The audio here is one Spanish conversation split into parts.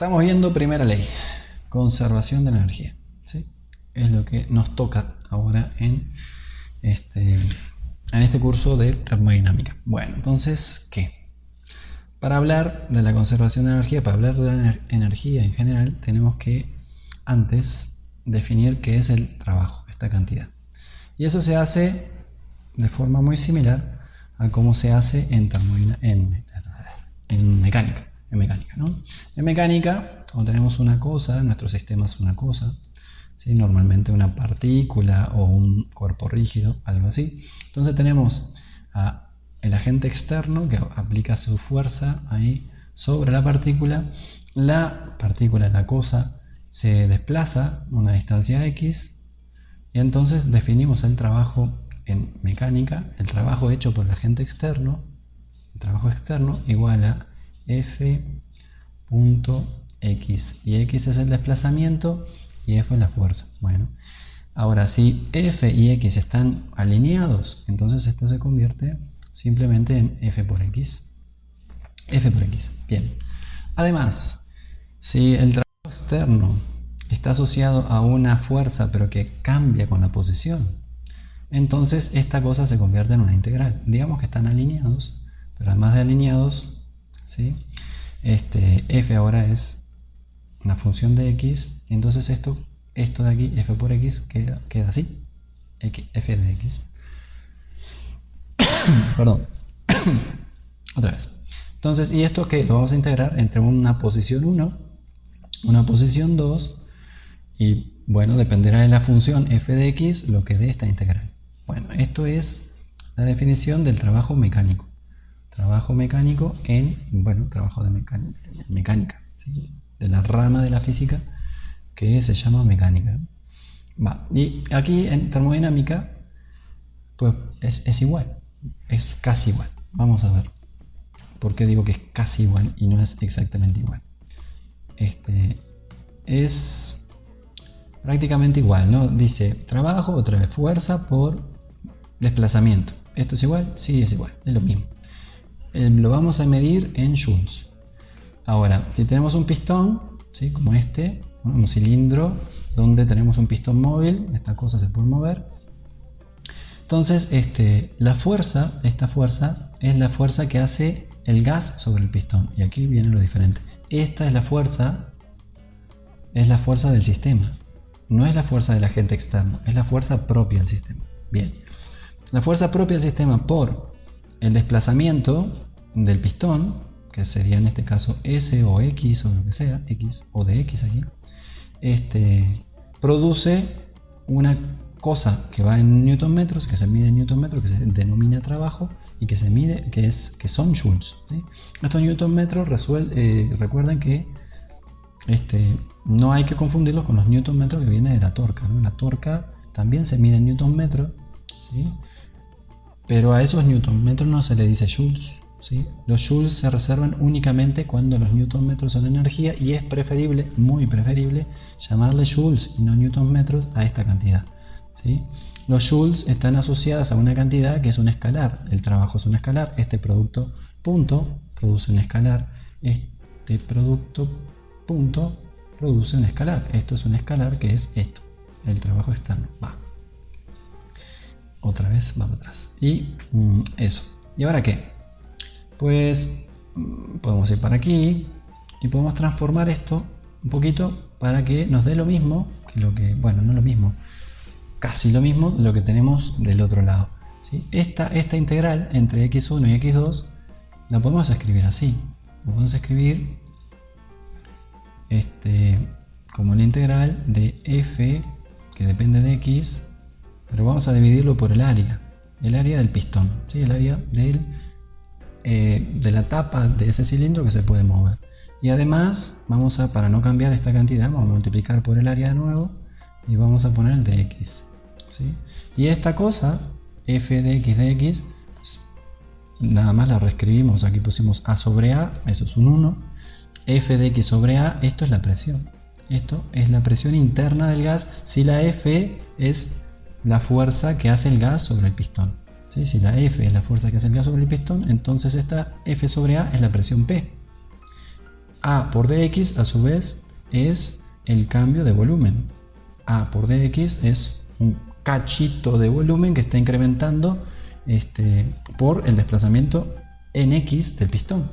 Estamos viendo primera ley, conservación de la energía, ¿sí? Es lo que nos toca ahora en este curso de termodinámica. Bueno, entonces, ¿qué? Para hablar de la conservación de energía, para hablar de la energía en general, tenemos que antes definir qué es el trabajo, esta cantidad. Y eso se hace de forma muy similar a cómo se hace en mecánica. ¿No? En mecánica, cuando tenemos una cosa, nuestro sistema es una cosa, ¿sí? Normalmente una partícula o un cuerpo rígido, algo así. Entonces tenemos el agente externo que aplica su fuerza ahí sobre la partícula, la cosa, se desplaza una distancia x y entonces definimos el trabajo en mecánica, el trabajo hecho por el agente externo, el trabajo externo igual a F.x, y x es el desplazamiento y F es la fuerza. Bueno, ahora si F y x están alineados, entonces esto se convierte simplemente en F por x. Bien. Además, si el trabajo externo está asociado a una fuerza pero que cambia con la posición, entonces esta cosa se convierte en una integral. Digamos que están alineados, pero además de alineados, ¿sí? F ahora es una función de x, y entonces esto de aquí, F por x, queda así, F de x. Perdón. Otra vez. Entonces, ¿y esto qué? Lo vamos a integrar entre una posición 1, una posición 2, y bueno, dependerá de la función f de x lo que dé esta integral. Bueno, esto es la definición del trabajo mecánico. Trabajo mecánico trabajo de mecánica, ¿sí? De la rama de la física que se llama mecánica. Y aquí en termodinámica, pues es igual, es casi igual. Vamos a ver por qué digo que es casi igual y no es exactamente igual. Es prácticamente igual, ¿no? Dice trabajo, otra vez fuerza por desplazamiento. ¿Esto es igual? Sí, es igual, es lo mismo. Lo vamos a medir en joules. Ahora, si tenemos un pistón, ¿sí? Como un cilindro donde tenemos un pistón móvil, esta cosa se puede mover. Entonces, esta fuerza es la fuerza que hace el gas sobre el pistón. Y aquí viene lo diferente. Esta es la fuerza del sistema. No es la fuerza del agente externo, es la fuerza propia del sistema. Bien. La fuerza propia del sistema por el desplazamiento del pistón, que sería en este caso S o X o lo que sea, X o de X aquí, produce una cosa que va en newton metros, que se mide en newton metros, que se denomina trabajo y que se mide, que son joules, ¿sí? Estos newton metros recuerden que no hay que confundirlos con los newton metros que vienen de la torca, ¿no? La torca también se mide en newton metros, ¿sí? Pero a esos newton metros no se le dice joules, ¿sí? Los joules se reservan únicamente cuando los newton metros son energía y es preferible, muy preferible, llamarle joules y no newton metros a esta cantidad, ¿sí? Los joules están asociados a una cantidad que es un escalar. El trabajo es un escalar. Este producto punto produce un escalar. Este producto punto produce un escalar. Esto es un escalar que es esto, el trabajo externo. Otra vez va para atrás. Y eso. ¿Y ahora qué? Pues podemos ir para aquí y podemos transformar esto un poquito para que nos dé lo mismo que no lo mismo, casi lo mismo de lo que tenemos del otro lado, ¿sí? Esta integral entre x1 y x2 la podemos escribir así. La podemos escribir como la integral de f que depende de x, pero vamos a dividirlo por el área del pistón, ¿sí? El área de la tapa de ese cilindro que se puede mover. Y además para no cambiar esta cantidad, vamos a multiplicar por el área de nuevo y vamos a poner el de x, ¿sí? Y esta cosa, f de x, pues, nada más la reescribimos. Aquí pusimos a sobre a, eso es un 1. F de x sobre a, esto es la presión. Esto es la presión interna del gas si la F es la fuerza que hace el gas sobre el pistón, ¿sí? Si la F es la fuerza que hace el gas sobre el pistón, entonces esta F sobre A es la presión P. A por dx a su vez es el cambio de volumen. A por dx es un cachito de volumen que está incrementando por el desplazamiento en x del pistón.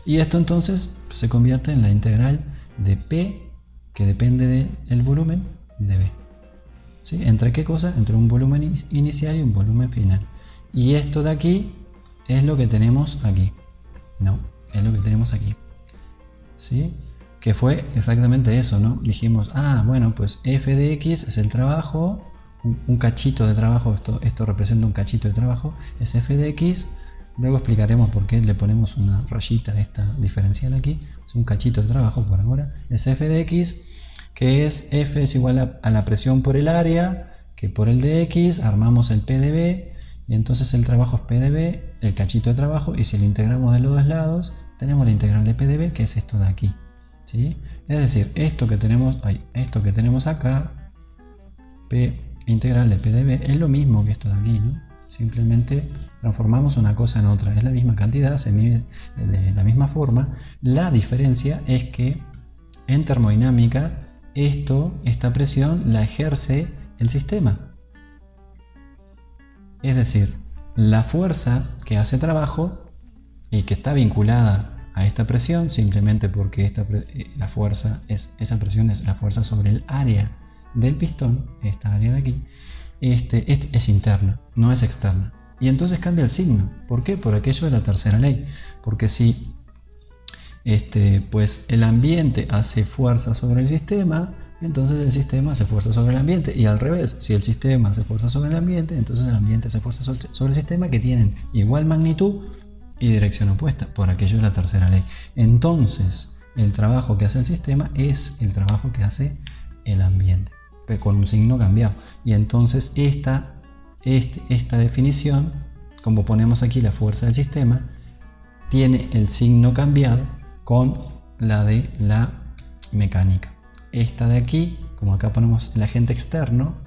Y esto entonces se convierte en la integral de P, que depende del volumen, de B. ¿Sí? ¿Entre qué cosa? Entre un volumen inicial y un volumen final. Y esto de aquí es lo que tenemos aquí. No, es lo que tenemos aquí. ¿Sí? Que fue exactamente eso, ¿no? Dijimos, bueno, pues f de x es el trabajo, un cachito de trabajo, esto representa un cachito de trabajo, es f de x. Luego explicaremos por qué le ponemos una rayita esta diferencial aquí. Es un cachito de trabajo por ahora. Es f de x, que es f es igual a la presión por el área, que por el de x, armamos el p de b, y entonces el trabajo es p de b, el cachito de trabajo, y si lo integramos de los dos lados, tenemos la integral de p de b, que es esto de aquí. ¿Sí? Es decir, esto que tenemos acá, p integral de p de b, es lo mismo que esto de aquí, ¿no? Simplemente transformamos una cosa en otra, es la misma cantidad, se mide de la misma forma. La diferencia es que en termodinámica esta presión la ejerce el sistema. Es decir, la fuerza que hace trabajo y que está vinculada a esta presión, simplemente porque esa presión es la fuerza sobre el área del pistón, esta área de aquí, es interna, no es externa. Y entonces cambia el signo. ¿Por qué? Por aquello de la tercera ley. Porque si pues el ambiente hace fuerza sobre el sistema, entonces el sistema hace fuerza sobre el ambiente. Y al revés, si el sistema hace fuerza sobre el ambiente, entonces el ambiente hace fuerza sobre el sistema, que tienen igual magnitud y dirección opuesta, por aquello de la tercera ley. Entonces, el trabajo que hace el sistema es el trabajo que hace el ambiente, con un signo cambiado. Y entonces esta definición, como ponemos aquí la fuerza del sistema, tiene el signo cambiado con la de la mecánica. Esta de aquí, como acá ponemos el agente externo,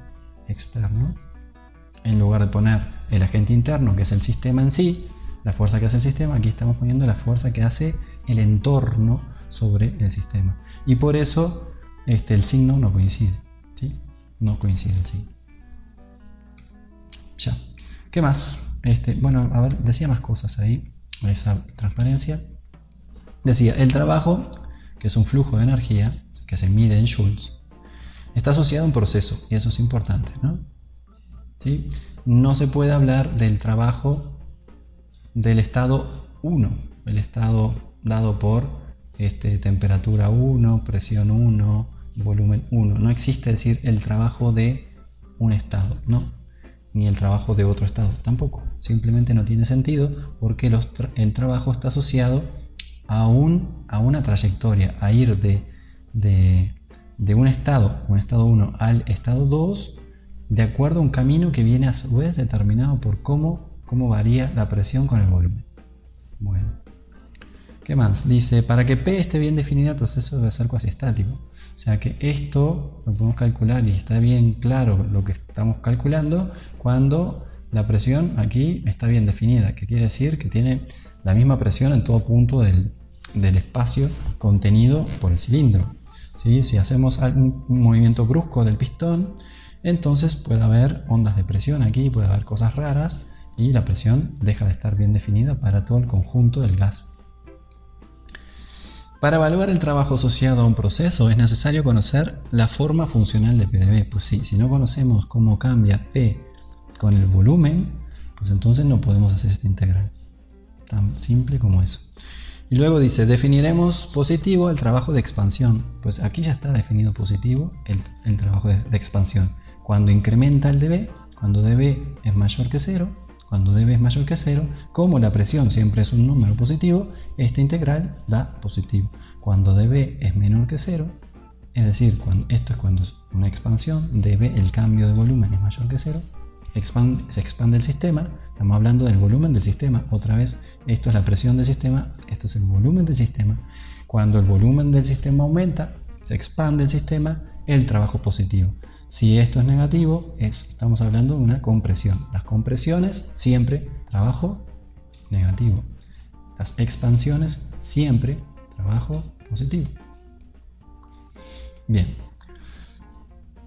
en lugar de poner el agente interno, que es el sistema en sí, la fuerza que hace el sistema, aquí estamos poniendo la fuerza que hace el entorno sobre el sistema. Y por eso el signo no coincide. ¿Sí? No coincide el signo. Ya. ¿Qué más? Bueno, a ver, decía más cosas ahí, esa transparencia. Decía, el trabajo, que es un flujo de energía, que se mide en joules, está asociado a un proceso, y eso es importante, ¿no? ¿Sí? No se puede hablar del trabajo del estado 1, el estado dado por temperatura 1, presión 1, volumen 1. No existe decir el trabajo de un estado, no, ni el trabajo de otro estado, tampoco. Simplemente no tiene sentido, porque el trabajo está asociado a una trayectoria, a ir de un estado 1 al estado 2, de acuerdo a un camino que viene a su vez determinado por cómo varía la presión con el volumen. Bueno, ¿qué más? Dice, para que P esté bien definido, el proceso debe ser cuasi estático. O sea que esto lo podemos calcular y está bien claro lo que estamos calculando cuando la presión aquí está bien definida, que quiere decir que tiene la misma presión en todo punto del espacio contenido por el cilindro. ¿Sí? Si hacemos un movimiento brusco del pistón, entonces puede haber ondas de presión aquí, puede haber cosas raras, y la presión deja de estar bien definida para todo el conjunto del gas. Para evaluar el trabajo asociado a un proceso es necesario conocer la forma funcional de P de B. Pues sí, si no conocemos cómo cambia P con el volumen, pues entonces no podemos hacer esta integral. Tan simple como eso. Y luego dice, definiremos positivo el trabajo de expansión. Pues aquí ya está definido positivo el trabajo de expansión. Cuando incrementa el dB, cuando dB es mayor que 0, cuando dB es mayor que 0, como la presión siempre es un número positivo, esta integral da positivo. Cuando dB es menor que 0, es decir, esto es cuando es una expansión, dB, el cambio de volumen es mayor que 0, se expande el sistema, estamos hablando del volumen del sistema, otra vez, esto es la presión del sistema, esto es el volumen del sistema. Cuando el volumen del sistema aumenta, se expande el sistema, el trabajo es positivo. Si esto es negativo, estamos hablando de una compresión. Las compresiones siempre trabajo negativo. Las expansiones siempre trabajo positivo. Bien.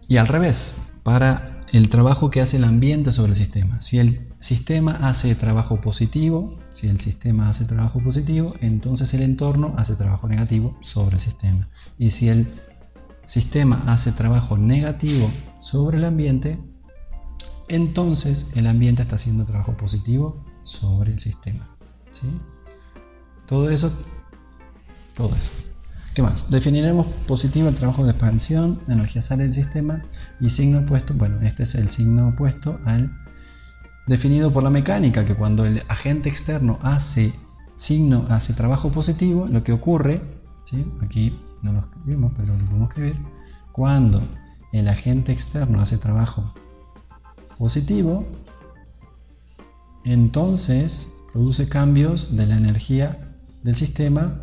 Y al revés, para el trabajo que hace el ambiente sobre el sistema. Si el sistema hace trabajo positivo, entonces el entorno hace trabajo negativo sobre el sistema. Y si el sistema hace trabajo negativo sobre el ambiente, entonces el ambiente está haciendo trabajo positivo sobre el sistema. ¿Sí? Todo eso. ¿Qué más? Definiremos positivo el trabajo de expansión, energía sale del sistema y signo opuesto. Bueno, este es el signo opuesto al definido por la mecánica, que cuando el agente externo hace trabajo positivo, lo que ocurre, ¿sí? Aquí no lo escribimos, pero lo podemos escribir. Cuando el agente externo hace trabajo positivo, entonces produce cambios de la energía del sistema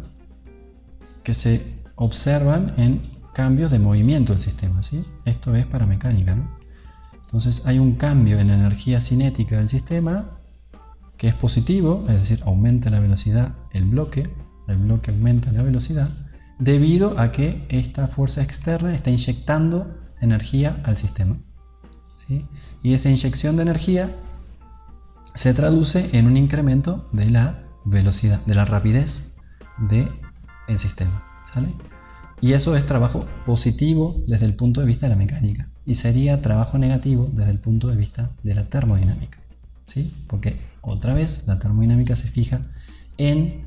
que se observan en cambios de movimiento del sistema, ¿sí? Esto es para mecánica, ¿no? Entonces hay un cambio en la energía cinética del sistema que es positivo, es decir, aumenta la velocidad el bloque aumenta la velocidad debido a que esta fuerza externa está inyectando energía al sistema, ¿sí? Y esa inyección de energía se traduce en un incremento de la velocidad, de la rapidez del sistema, ¿sale? Y eso es trabajo positivo desde el punto de vista de la mecánica y sería trabajo negativo desde el punto de vista de la termodinámica, ¿sí? Porque otra vez la termodinámica se fija en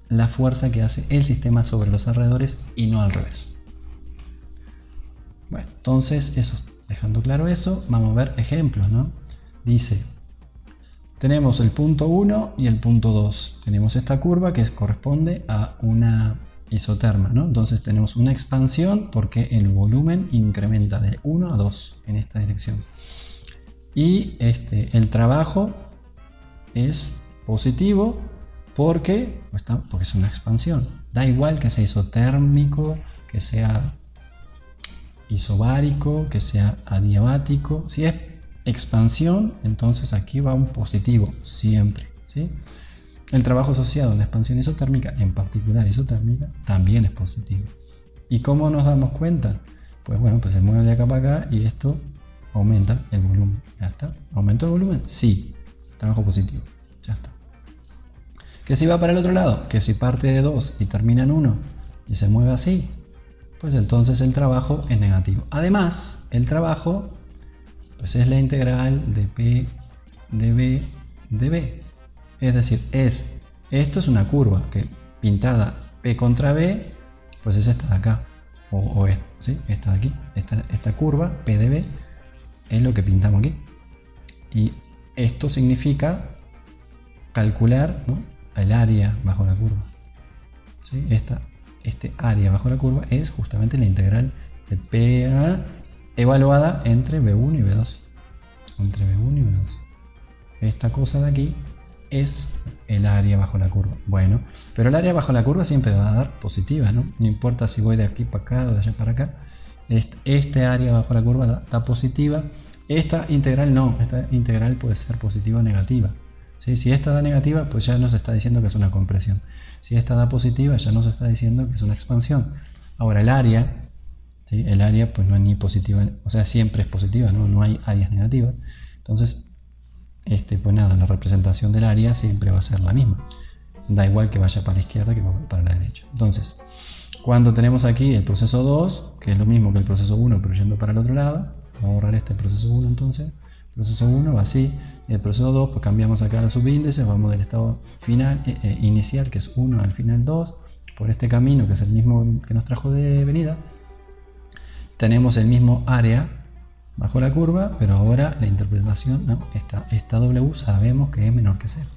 la fuerza que hace el sistema sobre los alrededores y no al revés. Bueno, entonces eso, dejando claro eso, vamos a ver ejemplos, ¿no? Dice, tenemos el punto 1 y el punto 2. Tenemos esta curva que corresponde a una isoterma, ¿no? Entonces tenemos una expansión porque el volumen incrementa de 1 a 2 en esta dirección. Y el trabajo es positivo porque es una expansión. Da igual que sea isotérmico, que sea isobárico, que sea adiabático. Si es expansión, entonces aquí va un positivo siempre, ¿sí? El trabajo asociado a la expansión isotérmica, en particular isotérmica, también es positivo. ¿Y cómo nos damos cuenta? Pues bueno, pues se mueve de acá para acá y esto aumenta el volumen. Ya está. ¿Aumentó el volumen? Sí. Trabajo positivo. Ya está. ¿Que si va para el otro lado? Que si parte de 2 y termina en 1 y se mueve así, pues entonces el trabajo es negativo. Además, el trabajo pues es la integral de P de B de B. Es decir, esto es una curva que pintada P contra B, pues es esta de acá. O esta, ¿sí? Esta de aquí. Esta curva P de B es lo que pintamos aquí. Y esto significa calcular, ¿no?, el área bajo la curva. ¿Sí? Este área bajo la curva es justamente la integral de P evaluada entre B1 y B2. Entre B1 y B2. Esta cosa de aquí es el área bajo la curva. Bueno, pero el área bajo la curva siempre va a dar positiva, ¿no? No importa si voy de aquí para acá o de allá para acá. Este área bajo la curva da positiva. Esta integral no. Esta integral puede ser positiva o negativa. ¿Sí? Si esta da negativa, pues ya nos está diciendo que es una compresión. Si esta da positiva, ya nos está diciendo que es una expansión. Ahora el área, ¿sí?, el área pues no es ni positiva, o sea, siempre es positiva, no hay áreas negativas. Entonces, pues nada, la representación del área siempre va a ser la misma. Da igual que vaya para la izquierda que para la derecha. Entonces, cuando tenemos aquí el proceso 2, que es lo mismo que el proceso 1, pero yendo para el otro lado, vamos a borrar este proceso 1 entonces. El proceso 1 va así, y el proceso 2, pues cambiamos acá los subíndices, vamos del estado final, inicial, que es 1, al final 2, por este camino, que es el mismo que nos trajo de venida. Tenemos el mismo área bajo la curva, pero ahora la interpretación, ¿no? Esta W sabemos que es menor que 0,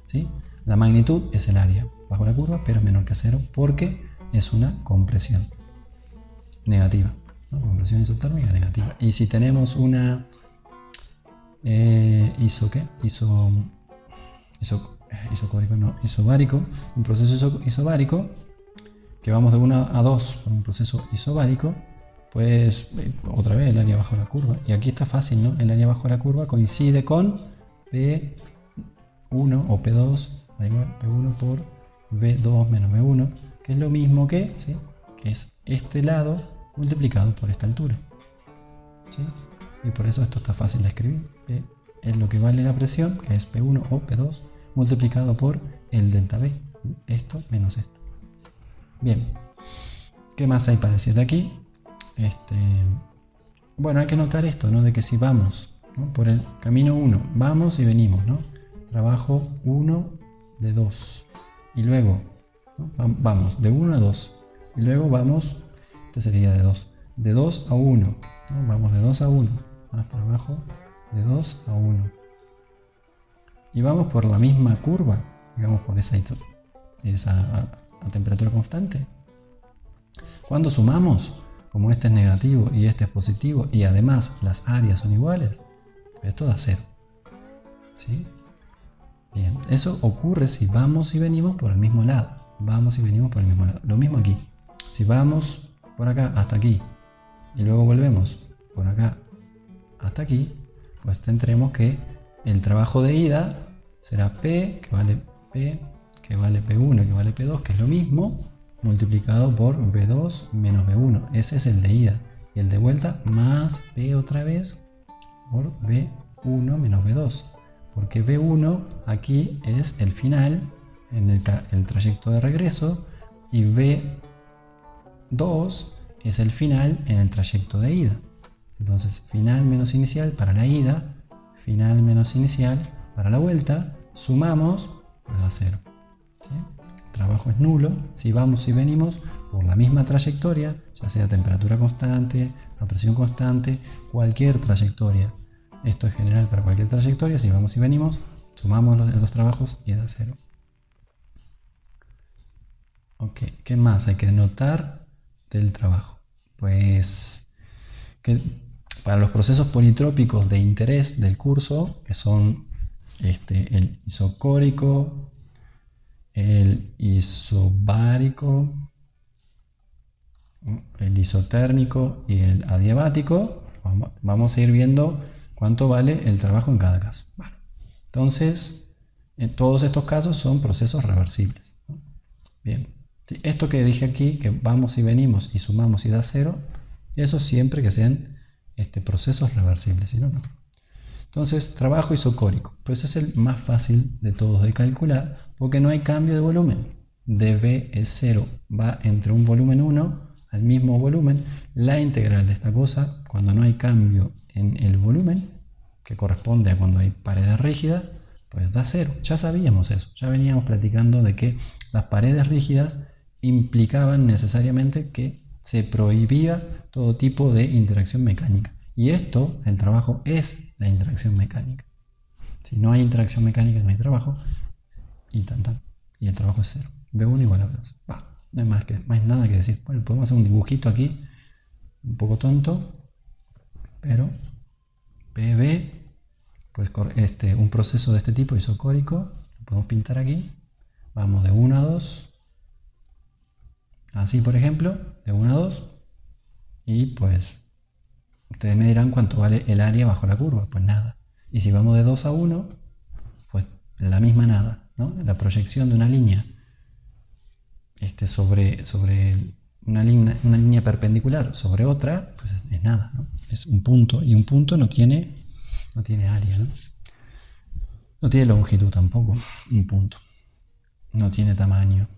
¿sí? La magnitud es el área bajo la curva, pero es menor que 0 porque es una compresión negativa, ¿no? Compresión isotérmica negativa. Y si tenemos una isobárico, un proceso isobárico, que vamos de 1 a 2 por un proceso isobárico, pues otra vez el área bajo la curva. Y aquí está fácil, ¿no? El área bajo la curva coincide con P1 o P2, da igual, P1 por V2 menos V1, que es lo mismo que, ¿sí?, que es este lado multiplicado por esta altura, ¿sí? Y por eso esto está fácil de escribir. P es lo que vale la presión, que es P1 o P2, multiplicado por el delta V, esto menos esto. Bien, ¿qué más hay para decir de aquí? Bueno, hay que notar esto, ¿no? De que si vamos, ¿no?, por el camino 1, vamos y venimos, ¿no? Trabajo 1 de 2. Y luego, ¿no?, vamos de 1 a 2. Y luego vamos, este sería de 2 a 1. ¿No? Vamos de 2 a 1. Más trabajo de 2 a 1. Y vamos por la misma curva, digamos por esa a temperatura constante. Cuando sumamos, como este es negativo y este es positivo, y además las áreas son iguales, pues esto da 0. ¿Sí? Bien, eso ocurre si vamos y venimos por el mismo lado. Vamos y venimos por el mismo lado. Lo mismo aquí. Si vamos por acá hasta aquí y luego volvemos por acá hasta aquí, pues tendremos que el trabajo de ida será P, que vale P1, que vale P2, que es lo mismo, multiplicado por V2 menos V1. Ese es el de ida. Y el de vuelta más P otra vez por V1 menos V2. Porque V1 aquí es el final en el trayecto de regreso y V2 es el final en el trayecto de ida. Entonces, final menos inicial para la ida, final menos inicial para la vuelta, sumamos, pues da 0. ¿Sí? El trabajo es nulo si vamos y venimos por la misma trayectoria, ya sea temperatura constante, a presión constante, cualquier trayectoria. Esto es general para cualquier trayectoria. Si vamos y venimos, sumamos los trabajos y da 0. Ok, ¿qué más hay que notar del trabajo? Pues que para los procesos politrópicos de interés del curso, que son el isocórico, el isobárico, el isotérmico y el adiabático, vamos a ir viendo cuánto vale el trabajo en cada caso. Bueno, entonces, en todos estos casos son procesos reversibles, ¿no? Bien, sí, esto que dije aquí, que vamos y venimos y sumamos y da 0, eso siempre que sean procesos reversibles, si no, no. Entonces, trabajo isocórico, pues es el más fácil de todos de calcular, porque no hay cambio de volumen. dV es 0, va entre un volumen 1 al mismo volumen. La integral de esta cosa, cuando no hay cambio en el volumen, que corresponde a cuando hay paredes rígidas, pues da 0. Ya sabíamos eso, ya veníamos platicando de que las paredes rígidas implicaban necesariamente que se prohibía todo tipo de interacción mecánica. Y esto, el trabajo, es la interacción mecánica. Si no hay interacción mecánica, no hay trabajo, y y el trabajo es 0. V1 igual a V2. No hay más nada que decir. Bueno, podemos hacer un dibujito aquí, un poco tonto, pero PV, pues un proceso de este tipo isocórico, lo podemos pintar aquí. Vamos de 1 a 2, así por ejemplo, de 1 a 2, y pues ustedes me dirán cuánto vale el área bajo la curva. Pues nada. Y si vamos de 2 a 1, pues la misma nada, ¿no? La proyección de una línea sobre una línea perpendicular sobre otra, pues es nada, ¿no? Es un punto, y un punto no tiene área, ¿no? No tiene longitud tampoco, un punto. No tiene tamaño.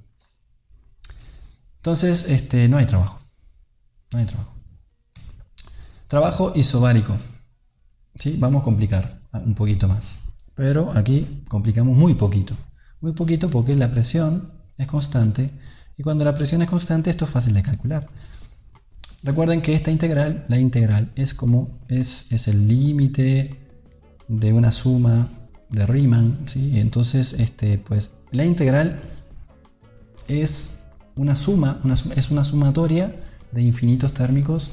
Entonces, no hay trabajo. No hay trabajo. Trabajo isobárico. ¿Sí? Vamos a complicar un poquito más. Pero aquí complicamos muy poquito. Muy poquito porque la presión es constante. Y cuando la presión es constante, esto es fácil de calcular. Recuerden que esta integral, la integral, es el límite de una suma de Riemann, ¿sí? Entonces, pues la integral es una sumatoria de infinitos términos,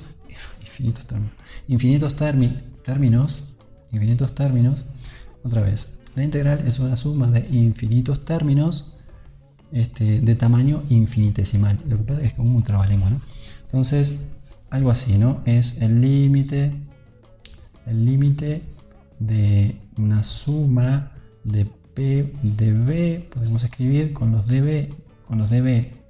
otra vez. La integral es una suma de infinitos términos de tamaño infinitesimal. Lo que pasa es que es como un trabalengua, ¿no? Entonces, algo así, ¿no? Es el límite de una suma de P de V, podemos escribir con los dB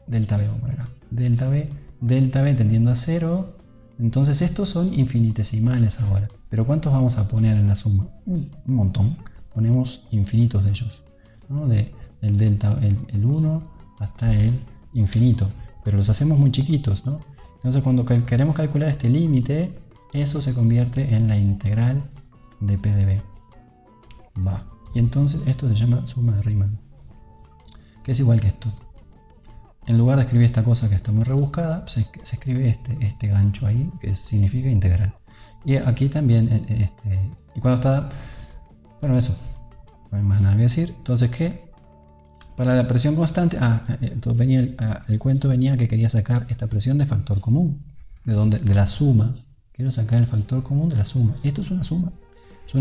delta B, vamos por acá. Delta B tendiendo a 0. Entonces estos son infinitesimales ahora. Pero ¿cuántos vamos a poner en la suma? Un montón. Ponemos infinitos de ellos, ¿no? Del delta, el 1 hasta el infinito. Pero los hacemos muy chiquitos, ¿no? Entonces cuando queremos calcular este límite, eso se convierte en la integral de P de B. Va. Y entonces esto se llama suma de Riemann, que es igual que esto. En lugar de escribir esta cosa que está muy rebuscada, se escribe este gancho ahí, que significa integral. Y aquí también, y cuando está, bueno, eso, no hay más nada que decir. Entonces, ¿qué? Para la presión constante, entonces venía el cuento venía que quería sacar esta presión de factor común, de la suma. Quiero sacar el factor común de la suma. Esto es una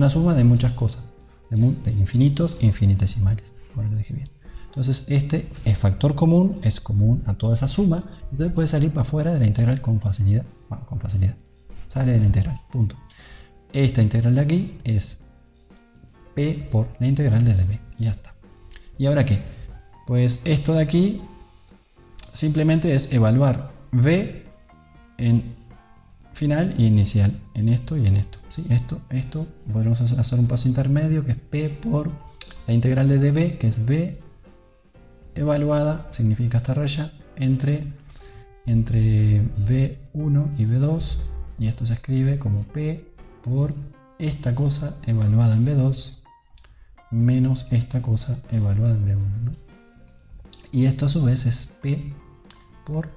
suma de muchas cosas, de infinitos e infinitesimales. Ahora lo dije bien. Entonces este es factor común, es común a toda esa suma, entonces puede salir para afuera de la integral con facilidad. Bueno, con facilidad. Sale de la integral, punto. Esta integral de aquí es P por la integral de dB, y ya está. ¿Y ahora qué? Pues esto de aquí simplemente es evaluar V en final y inicial, en esto y en esto. ¿Sí? Esto, podemos hacer un paso intermedio que es P por la integral de dB, que es V evaluada, significa esta raya, entre V1 y V2, y esto se escribe como P por esta cosa evaluada en V2 menos esta cosa evaluada en V1, ¿no? Y esto a su vez es P por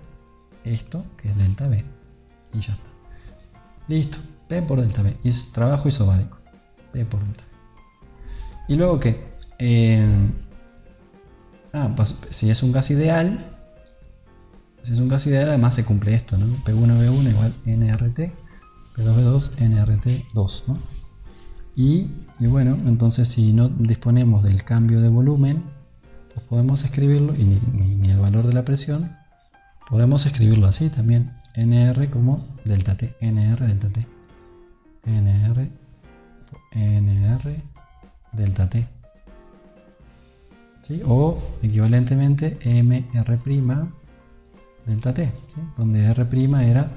esto, que es delta B, y ya está. Listo, P por delta B, y es trabajo isobárico, P por delta B. ¿Y luego qué? Pues, si es un gas ideal, además se cumple esto, ¿no? P1V1 igual nRT, P2V2 nRT2, ¿no? Y bueno, entonces si no disponemos del cambio de volumen, pues podemos escribirlo, y ni el valor de la presión, podemos escribirlo así también, NR como delta T, NR delta T, NR delta T. ¿Sí? O equivalentemente MR' delta T, ¿sí? Donde R' era,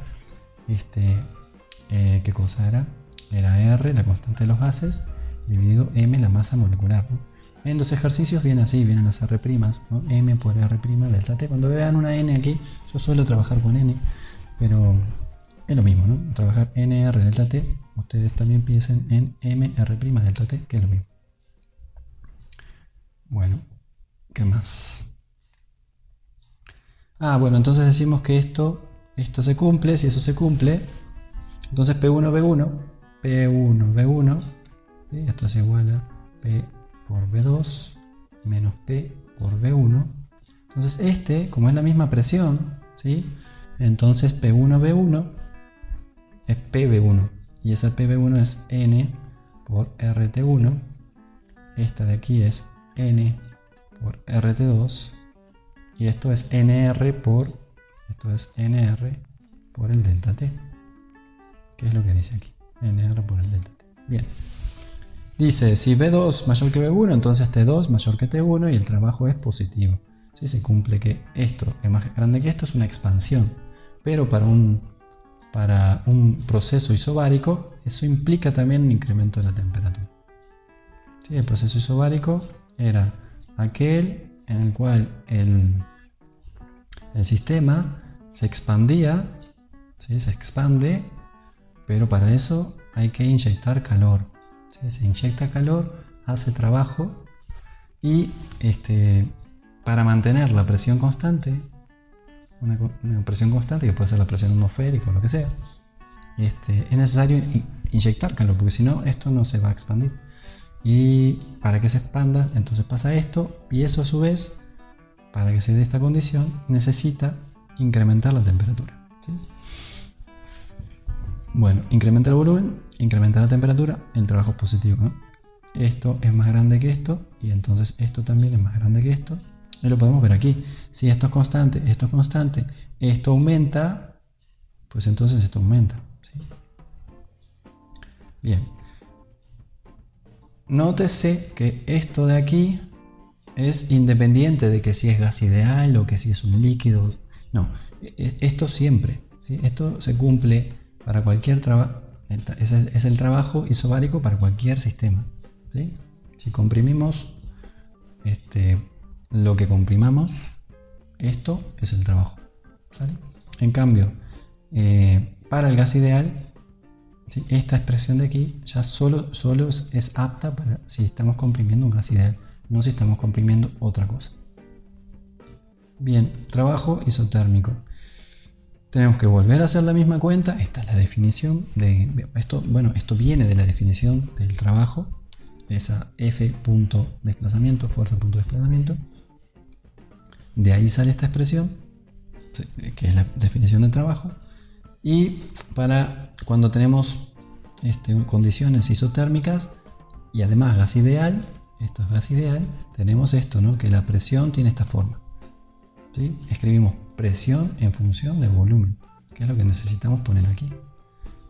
¿qué cosa era? Era R, la constante de los gases, dividido M, la masa molecular, ¿no? En los ejercicios viene así, vienen las R', ¿no? M por R' delta T. Cuando vean una N aquí, yo suelo trabajar con N, pero es lo mismo, ¿no? Trabajar NR delta T, ustedes también piensen en MR' delta T, que es lo mismo. Bueno. ¿Qué más? Bueno, entonces decimos que esto se cumple. Si eso se cumple, entonces P1V1, ¿sí? Esto es igual a P por V2 menos P por V1. Entonces como es la misma presión, ¿sí? Entonces P1V1 es PV1, y esa PV1 es N por RT1. Esta de aquí es N por RT2, y esto es NR por el delta T, que es lo que dice aquí, NR por el delta T. Bien, dice si V2 mayor que V1, entonces T2 mayor que T1 y el trabajo es positivo. Si se cumple que esto es más grande que esto, es una expansión, pero para un proceso isobárico eso implica también un incremento de la temperatura. ¿Sí? El proceso isobárico era aquel en el cual el sistema se expandía, ¿sí? Se expande, pero para eso hay que inyectar calor, ¿sí? Se inyecta calor, hace trabajo, y para mantener la presión constante, una presión constante que puede ser la presión atmosférica o lo que sea, es necesario inyectar calor, porque si no esto no se va a expandir. Y para que se expanda, entonces pasa esto, y eso a su vez, para que se dé esta condición, necesita incrementar la temperatura, ¿sí? Bueno, incrementa el volumen, incrementa la temperatura, el trabajo es positivo, ¿no? Esto es más grande que esto, y entonces esto también es más grande que esto, y lo podemos ver aquí. Si esto es constante, esto aumenta, pues entonces esto aumenta, ¿sí? Bien. Nótese que esto de aquí es independiente de que si es gas ideal o que si es un líquido. No, esto siempre, ¿sí? Esto se cumple para cualquier trabajo. Es el trabajo isobárico para cualquier sistema, ¿sí? Si comprimimos lo que comprimamos, esto es el trabajo, ¿sale? En cambio, para el gas ideal, ¿sí? Esta expresión de aquí ya solo es apta para si estamos comprimiendo un gas ideal, no si estamos comprimiendo otra cosa. Bien, trabajo isotérmico. Tenemos que volver a hacer la misma cuenta. Esta es la definición de esto. Bueno, esto viene de la definición del trabajo, esa F punto desplazamiento, fuerza punto desplazamiento. De ahí sale esta expresión, que es la definición del trabajo. Y para cuando tenemos condiciones isotérmicas y además gas ideal, esto es gas ideal, tenemos esto, ¿no? Que la presión tiene esta forma, ¿sí? Escribimos presión en función de volumen, que es lo que necesitamos poner aquí.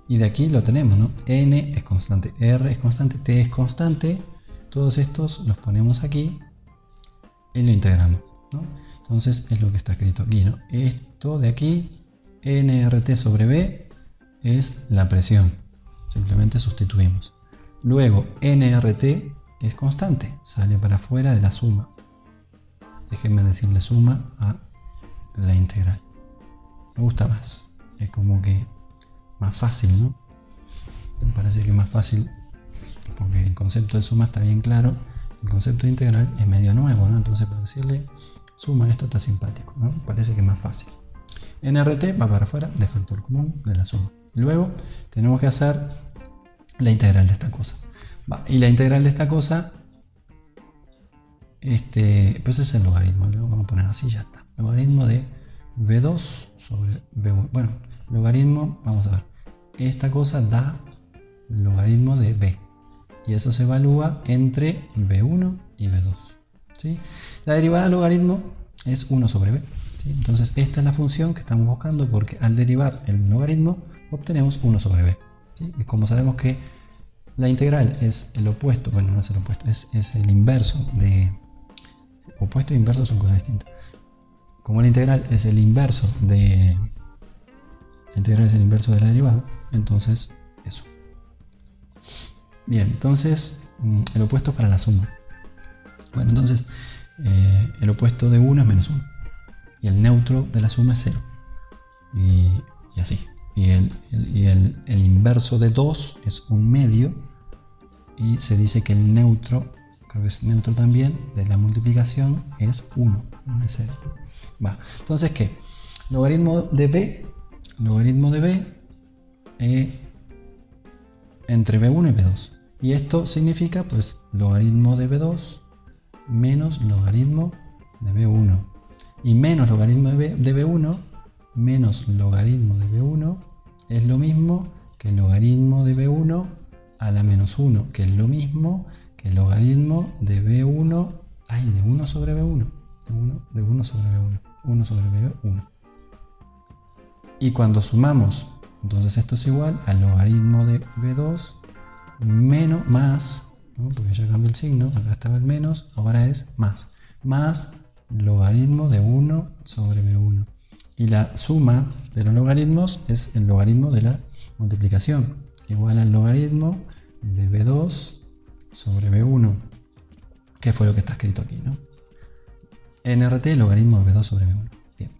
Y de aquí lo tenemos, ¿no? N es constante, R es constante, T es constante. Todos estos los ponemos aquí y lo integramos, ¿no? Entonces es lo que está escrito aquí, ¿no? Esto de aquí, nRT sobre B, es la presión. Simplemente sustituimos. Luego nRT es constante, sale para afuera de la suma. Déjenme decirle suma a la integral. Me gusta más. Es como que más fácil, ¿no? Me parece que es más fácil porque el concepto de suma está bien claro. El concepto de integral es medio nuevo, ¿no? Entonces para decirle suma, esto está simpático, ¿no? Parece que es más fácil. nRT va para afuera de factor común de la suma. Luego tenemos que hacer la integral de esta cosa. Y la integral de esta cosa, pues es el logaritmo. Luego vamos a poner así, ya está. Logaritmo de V2 sobre V1. Bueno, logaritmo, vamos a ver. Esta cosa da logaritmo de V. Y eso se evalúa entre V1 y V2. ¿Sí? La derivada del logaritmo es 1 sobre V. ¿Sí? Entonces esta es la función que estamos buscando porque al derivar el logaritmo obtenemos 1 sobre V. ¿Sí? Y como sabemos que la integral es el opuesto, bueno, no es el opuesto, es el inverso de... Opuesto e inverso son cosas distintas. Como la integral es el inverso de... La integral es el inverso de la derivada, entonces eso. Bien, entonces el opuesto es para la suma. Bueno, entonces el opuesto de 1 es menos 1. Y el neutro de la suma es 0. Y así. Y el inverso de 2 es un medio. Y se dice que el neutro, creo que es neutro también, de la multiplicación es 1, no es 0. Va. Entonces, ¿qué? Logaritmo de B entre B1 y B2. Y esto significa, pues, logaritmo de B2 menos logaritmo de B1. Y menos logaritmo de B1 menos logaritmo de B1 es lo mismo que el logaritmo de B1 a la menos 1, que es lo mismo que el logaritmo de B1, de 1 sobre B1, de 1 sobre B1, 1 sobre B1. Y cuando sumamos, entonces esto es igual al logaritmo de B2 menos más, ¿no? Porque ya cambió el signo, acá estaba el menos, ahora es más logaritmo de 1 sobre B1. Y la suma de los logaritmos es el logaritmo de la multiplicación, igual al logaritmo de B2 sobre B1, que fue lo que está escrito aquí, ¿no? nRT, logaritmo de B2 sobre B1. Bien.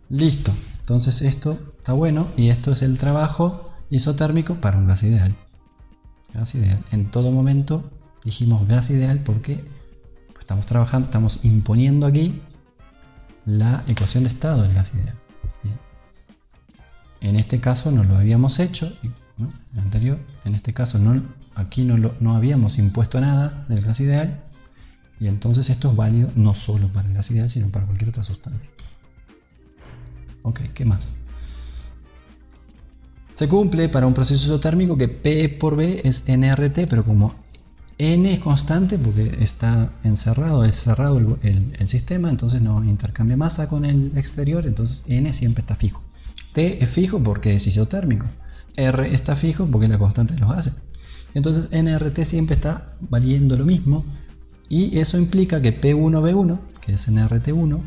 Listo. Entonces esto está bueno y esto es el trabajo isotérmico para un gas ideal. Gas ideal. En todo momento dijimos gas ideal porque estamos trabajando, estamos imponiendo aquí la ecuación de estado del gas ideal. Bien. En este caso no lo habíamos hecho, ¿no? El anterior, en este caso aquí no habíamos impuesto nada del gas ideal y entonces esto es válido no solo para el gas ideal sino para cualquier otra sustancia. Ok, ¿qué más? Se cumple para un proceso isotérmico que P por B es nRT, pero como N es constante porque está cerrado el sistema, entonces no intercambia masa con el exterior, entonces N siempre está fijo. T es fijo porque es isotérmico. R está fijo porque es la constante de los gases. Entonces nRT siempre está valiendo lo mismo Y eso implica que P1B1, que es nRT1,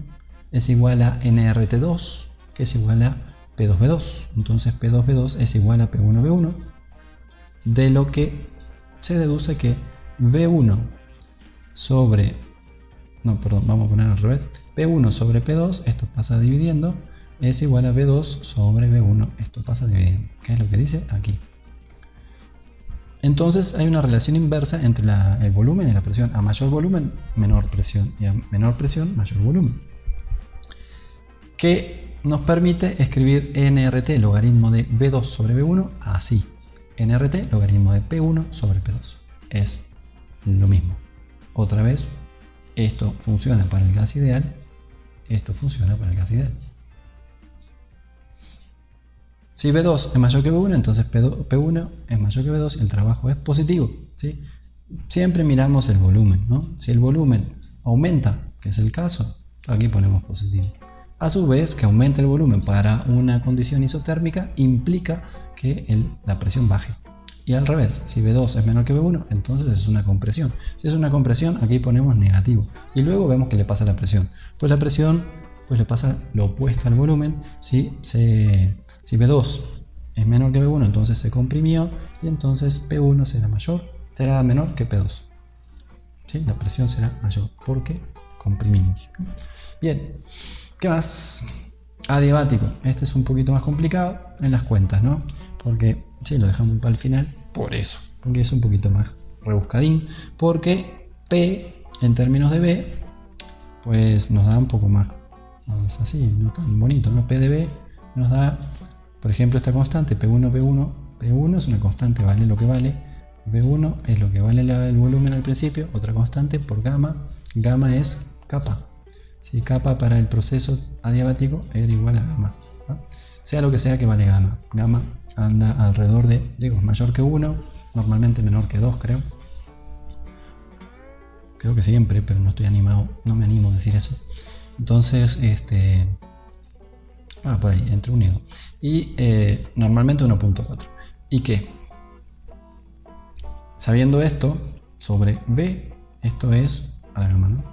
es igual a nRT2, que es igual a P2B2. Entonces P2B2 es igual a P1B1, de lo que se deduce que V1 sobre... No, perdón, vamos a poner al revés. P1 sobre P2, esto pasa dividiendo, es igual a V2 sobre V1, esto pasa dividiendo. ¿Qué es lo que dice aquí? Entonces hay una relación inversa entre el volumen y la presión. A mayor volumen, menor presión. Y a menor presión, mayor volumen. Que nos permite escribir nRT logaritmo de V2 sobre V1 así. nRT logaritmo de P1 sobre P2. Es lo mismo. Otra vez, esto funciona para el gas ideal. Esto funciona para el gas ideal. Si V2 es mayor que V1, entonces P1 es mayor que V2 y el trabajo es positivo, ¿sí? Siempre miramos el volumen, ¿no? Si el volumen aumenta, que es el caso, aquí ponemos positivo. A su vez, que aumente el volumen para una condición isotérmica implica que la presión baje. Y al revés, si V2 es menor que V1, entonces es una compresión. Si es una compresión, aquí ponemos negativo. Y luego vemos qué le pasa a la presión. Pues la presión le pasa lo opuesto al volumen. Si V2 es menor que V1, entonces se comprimió y entonces P1 será menor que P2. ¿Sí? La presión será mayor porque comprimimos. Bien, ¿qué más? Adiabático. Este es un poquito más complicado en las cuentas, ¿no? Porque sí, lo dejamos para el final, por eso. Porque es un poquito más rebuscadín. Porque P, en términos de B, pues nos da un poco más así, no tan bonito, ¿no? P de B nos da, por ejemplo, esta constante P1, V1. P1 es una constante, vale lo que vale. V1 es lo que vale el volumen al principio. Otra constante por gamma. Gamma es kappa. Si kappa para el proceso adiabático era igual a gamma, ¿no? Sea lo que sea que vale gamma. Gamma anda alrededor de, digo, mayor que 1, normalmente menor que 2, creo. Creo que siempre, pero no estoy animado, no me animo a decir eso. Entonces, por ahí, entre 1 y 2. Y normalmente 1.4. ¿Y qué? Sabiendo esto sobre V, esto es a la gamma, ¿no?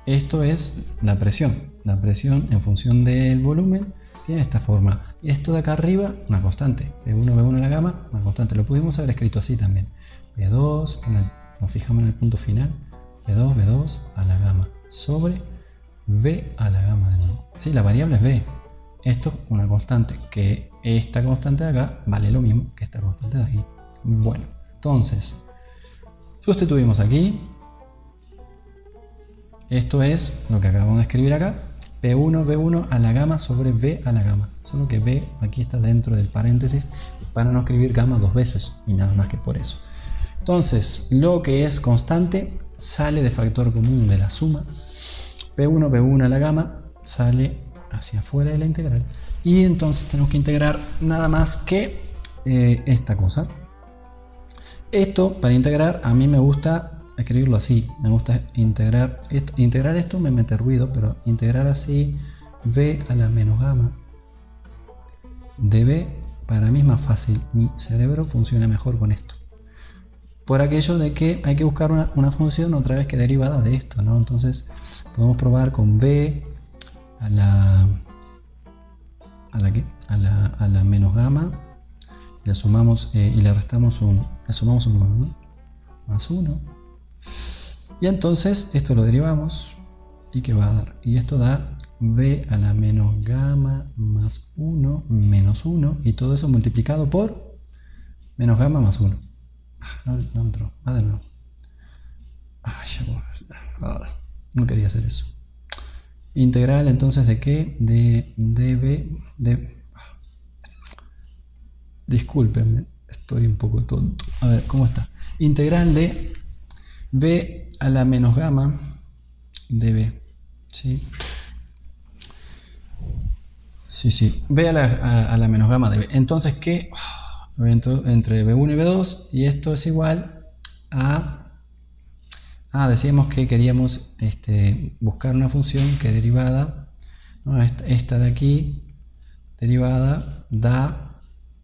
Esto es la presión. La presión en función del volumen tiene esta forma. Y esto de acá arriba, una constante. V1 a la gamma, una constante. Lo pudimos haber escrito así también. V2, nos fijamos en el punto final. V2 a la gamma sobre V a la gamma de nuevo. Sí, la variable es V. Esto es una constante, que esta constante de acá vale lo mismo que esta constante de aquí. Bueno, entonces, sustituimos aquí. Esto es lo que acabamos de escribir acá. P1, V1 a la gamma sobre V a la gamma. Solo que V aquí está dentro del paréntesis para no escribir gamma dos veces y nada más que por eso. Entonces, lo que es constante sale de factor común de la suma. P1, V1 a la gamma sale hacia afuera de la integral. Y entonces tenemos que integrar nada más que esta cosa. Esto, para integrar, a mí me gusta escribirlo así. Me gusta integrar esto. Integrar esto me mete ruido, pero integrar así V a la menos gamma de V para mí es más fácil. Mi cerebro funciona mejor con esto. Por aquello de que hay que buscar una función otra vez que derivada de esto, ¿no? Entonces podemos probar con V a la menos gamma. Le sumamos y le restamos le sumamos un 1, ¿no? Más 1. Y entonces esto lo derivamos. ¿Y qué va a dar? Y esto da V a la menos gamma más 1 menos 1. Y todo eso multiplicado por menos gamma más 1. No entró. Va de nuevo. No quería hacer eso. Integral entonces de qué? De V. Discúlpenme, estoy un poco tonto. A ver, ¿cómo está? Integral de V a la menos gamma de V. ¿Sí? Sí. V a la menos gamma de V. Entonces, ¿qué? Entre V1 y V2. Y esto es igual a... decíamos que queríamos buscar una función que derivada, ¿no? Esta de aquí, derivada, da...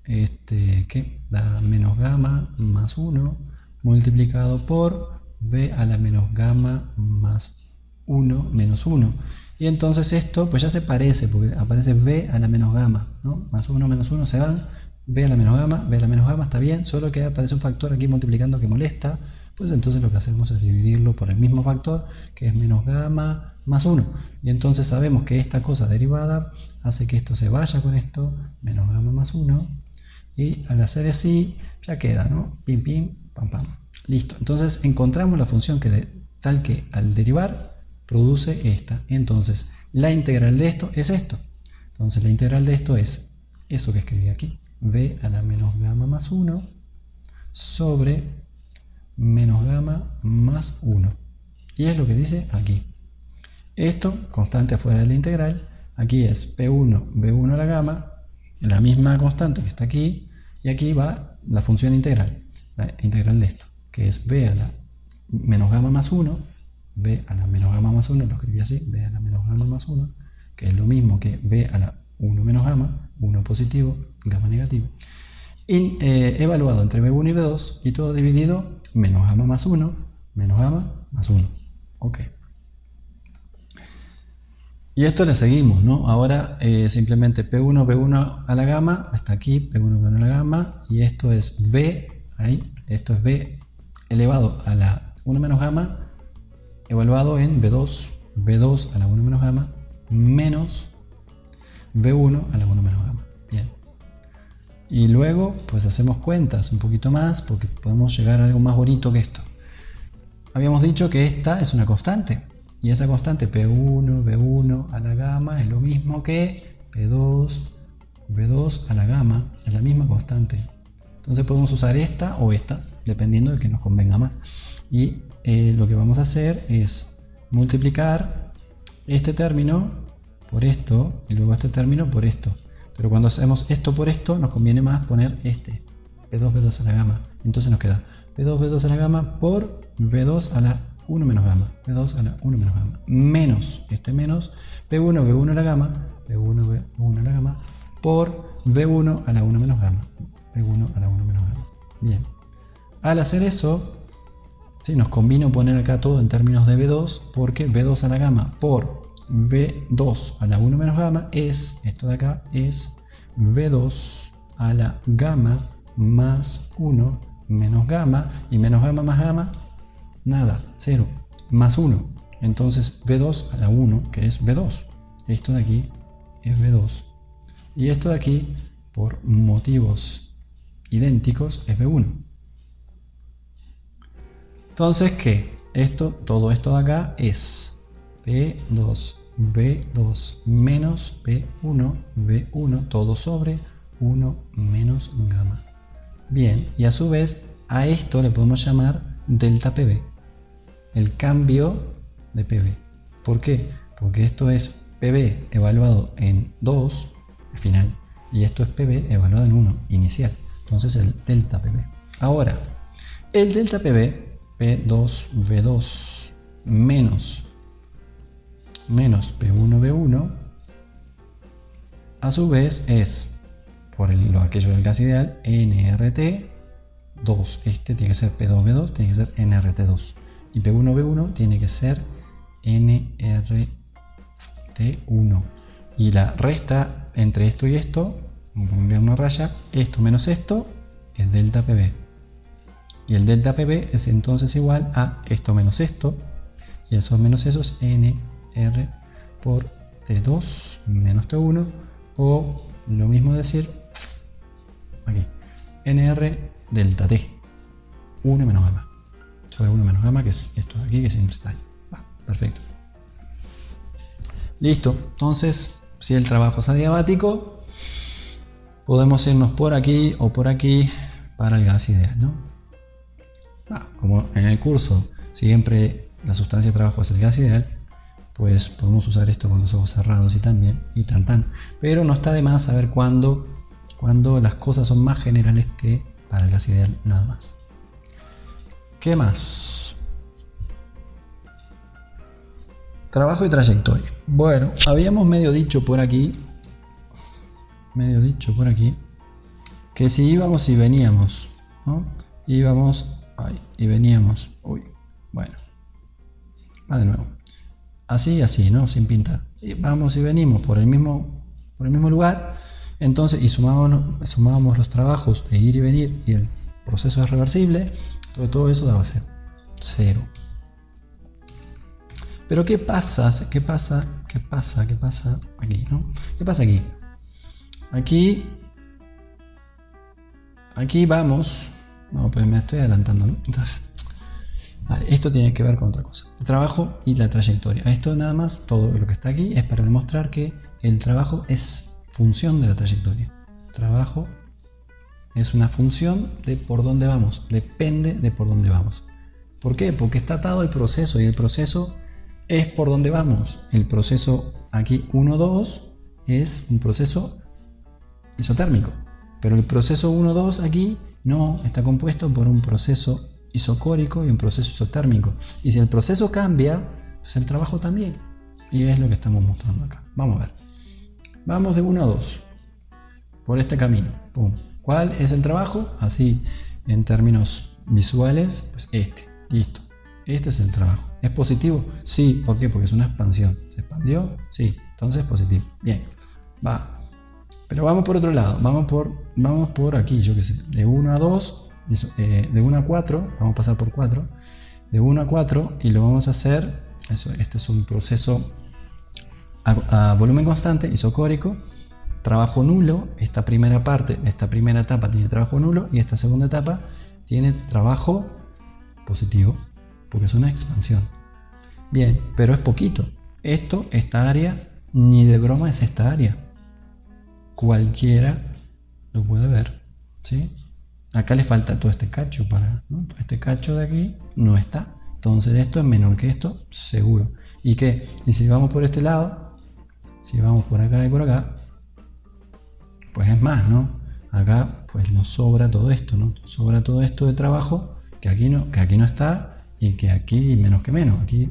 ¿qué? Da menos gamma más 1 multiplicado por v a la menos gamma más 1 menos 1. Y entonces esto pues ya se parece, porque aparece v a la menos gamma, ¿no? Más 1 menos 1 se van, v a la menos gamma está bien, solo que aparece un factor aquí multiplicando que molesta. Pues entonces lo que hacemos es dividirlo por el mismo factor, que es menos gamma más 1. Y entonces sabemos que esta cosa derivada hace que esto se vaya con esto, menos gamma más 1. Y al hacer así, ya queda, ¿no? Pim, pim, pam, pam. Listo. Entonces encontramos la función tal que al derivar produce esta. Entonces la integral de esto es esto. Entonces la integral de esto es eso que escribí aquí. V a la menos gamma más 1 sobre menos gamma más 1. Y es lo que dice aquí. Esto, constante afuera de la integral, aquí es P1, V1 a la gamma, la misma constante que está aquí, y aquí va la función integral, la integral de esto, que es V a la menos gamma más 1, V a la menos gamma más 1, lo escribí así, V a la menos gamma más 1, que es lo mismo que V a la 1 menos gamma, 1 positivo, gamma negativo, evaluado entre V1 y V2, y todo dividido menos gamma más 1, menos gamma más 1. Ok. Y esto le seguimos, ¿no? Ahora simplemente P1, V1 a la gamma, está aquí, P1, V1 a la gamma, y esto es V, ahí, esto es V elevado a la 1 menos gamma, evaluado en V2, V2 a la 1 menos gamma, menos V1 a la 1 menos gamma. Bien. Y luego, pues hacemos cuentas un poquito más, porque podemos llegar a algo más bonito que esto. Habíamos dicho que esta es una constante. Y esa constante P1, V1 a la gamma es lo mismo que P2, V2 a la gamma, es la misma constante. Entonces podemos usar esta o esta, dependiendo de que nos convenga más. Y lo que vamos a hacer es multiplicar este término por esto y luego este término por esto. Pero cuando hacemos esto por esto, nos conviene más poner este, P2, V2 a la gamma. Entonces nos queda P2, V2 a la gamma por V2 a la 1 menos gamma, P2 a la 1 menos gamma, menos, este menos, P1, V1 a la gamma, P1, V1 a la gamma, por V1 a la 1 menos gamma, V1 a la 1 menos gamma. Bien, al hacer eso, sí, nos convino poner acá todo en términos de V2, porque V2 a la gamma por V2 a la 1 menos gamma es, esto de acá es V2 a la gamma más 1 menos gamma, y menos gamma más gamma, nada, 0, más 1. Entonces V2 a la 1, que es V2. Esto de aquí es V2. Y esto de aquí, por motivos idénticos, es V1. Entonces, ¿qué? Todo esto de acá es P2, V2 menos P1, V1, todo sobre 1 menos gamma. Bien, y a su vez, a esto le podemos llamar delta PB. El cambio de PB. ¿Por qué? Porque esto es PB evaluado en 2, final, y esto es PB evaluado en 1, inicial. Entonces el delta PB. Ahora, el delta PB, P2, V2 menos P1, V1, a su vez es, por aquello del gas ideal, NRT 2. Este tiene que ser P2, V2, tiene que ser NRT2. Y P1, V1 tiene que ser NRT1. Y la resta entre esto y esto, vamos a poner una raya, esto menos esto es delta PB. Y el delta PB es entonces igual a esto menos esto, y eso menos eso es NR por T2 menos T1, o lo mismo decir aquí, NR delta T, 1 menos gamma. Sobre 1 menos gamma, que es esto de aquí, que siempre está ahí. Perfecto. Listo. Entonces, si el trabajo es adiabático, podemos irnos por aquí o por aquí para el gas ideal, ¿no? Como en el curso siempre la sustancia de trabajo es el gas ideal, pues podemos usar esto con los ojos cerrados y también, y tan. Pero no está de más saber cuándo las cosas son más generales que para el gas ideal nada más. ¿Qué más? Trabajo y trayectoria. Bueno, habíamos medio dicho por aquí, que si íbamos y veníamos, ¿no? Íbamos y veníamos. Bueno, va de nuevo. Así, así, ¿no? Sin pintar. Y vamos y venimos por el mismo lugar. Entonces, y sumamos los trabajos de ir y venir y el proceso es reversible. Todo eso daba cero. Cero. Pero ¿qué pasa? ¿Qué pasa aquí, ¿no? ¿Qué pasa aquí? Aquí vamos. No, pues me estoy adelantando, ¿no? Vale, esto tiene que ver con otra cosa. El trabajo y la trayectoria. Esto nada más, todo lo que está aquí es para demostrar que el trabajo es función de la trayectoria. El trabajo es una función de por dónde vamos. Depende de por dónde vamos. ¿Por qué? Porque está atado al proceso y el proceso es por dónde vamos. El proceso aquí 1-2 es un proceso isotérmico. Pero el proceso 1-2 aquí no, está compuesto por un proceso isocórico y un proceso isotérmico. Y si el proceso cambia, pues el trabajo también. Y es lo que estamos mostrando acá. Vamos a ver. Vamos de 1 a 2. Por este camino. Pum. ¿Cuál es el trabajo? Así, en términos visuales, pues este. Listo. Este es el trabajo. ¿Es positivo? Sí. ¿Por qué? Porque es una expansión. ¿Se expandió? Sí. Entonces es positivo. Bien. Va. Pero vamos por otro lado. Vamos por aquí, yo qué sé. De 1 a 2. De 1 a 4, vamos a pasar por 4, de 1 a 4 y lo vamos a hacer, este es un proceso a volumen constante, isocórico, trabajo nulo, esta primera etapa tiene trabajo nulo y esta segunda etapa tiene trabajo positivo, porque es una expansión. Bien, pero es poquito, esta área, ni de broma es esta área, cualquiera lo puede ver, ¿sí? Acá le falta todo este cacho ¿no? Todo este cacho de aquí no está. Entonces esto es menor que esto, seguro. ¿Y qué? Y si vamos por este lado, si vamos por acá y por acá, pues es más, ¿no? Acá pues nos sobra todo esto, ¿no? Nos sobra todo esto de trabajo que aquí no está y que aquí menos que menos. Aquí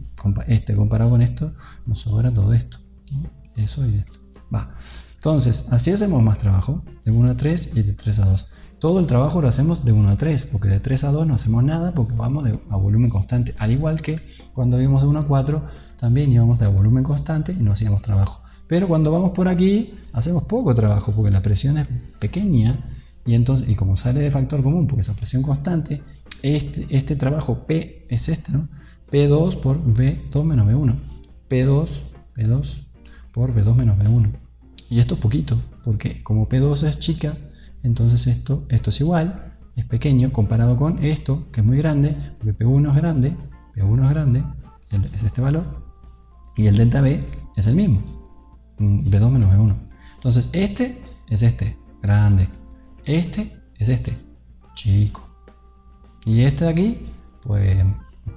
comparado con esto nos sobra todo esto, ¿no? Eso y esto. Va. Entonces, así hacemos más trabajo, de 1 a 3 y de 3 a 2. Todo el trabajo lo hacemos de 1 a 3, porque de 3 a 2 no hacemos nada porque vamos a volumen constante. Al igual que cuando íbamos de 1 a 4, también íbamos de volumen constante y no hacíamos trabajo. Pero cuando vamos por aquí, hacemos poco trabajo porque la presión es pequeña y como sale de factor común, porque esa presión constante, este trabajo P es ¿no? P2 por V2 menos V1. P2 por V2 menos V1. Y esto es poquito, porque como P2 es chica, entonces esto es igual, es pequeño comparado con esto, que es muy grande, porque P1 es grande, es este valor, y el delta B es el mismo, V2 menos V1. Entonces este es grande, este es chico. Y este de aquí, pues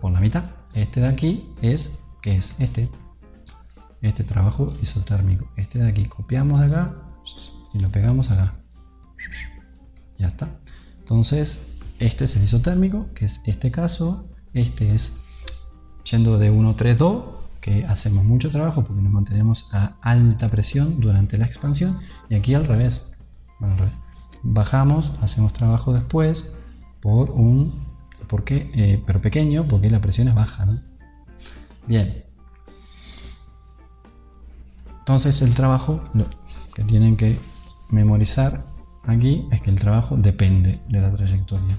por la mitad. Este de aquí es, ¿qué es? Este trabajo isotérmico. Este de aquí copiamos de acá y lo pegamos acá. Ya está. Entonces, este es el isotérmico, que es este caso. Este es yendo de 1, 3, 2, que hacemos mucho trabajo porque nos mantenemos a alta presión durante la expansión. Y aquí al revés. Bueno, al revés. Bajamos, hacemos trabajo después pero pequeño, porque la presión es baja, ¿no? Bien. Entonces el trabajo, lo que tienen que memorizar aquí es que el trabajo depende de la trayectoria.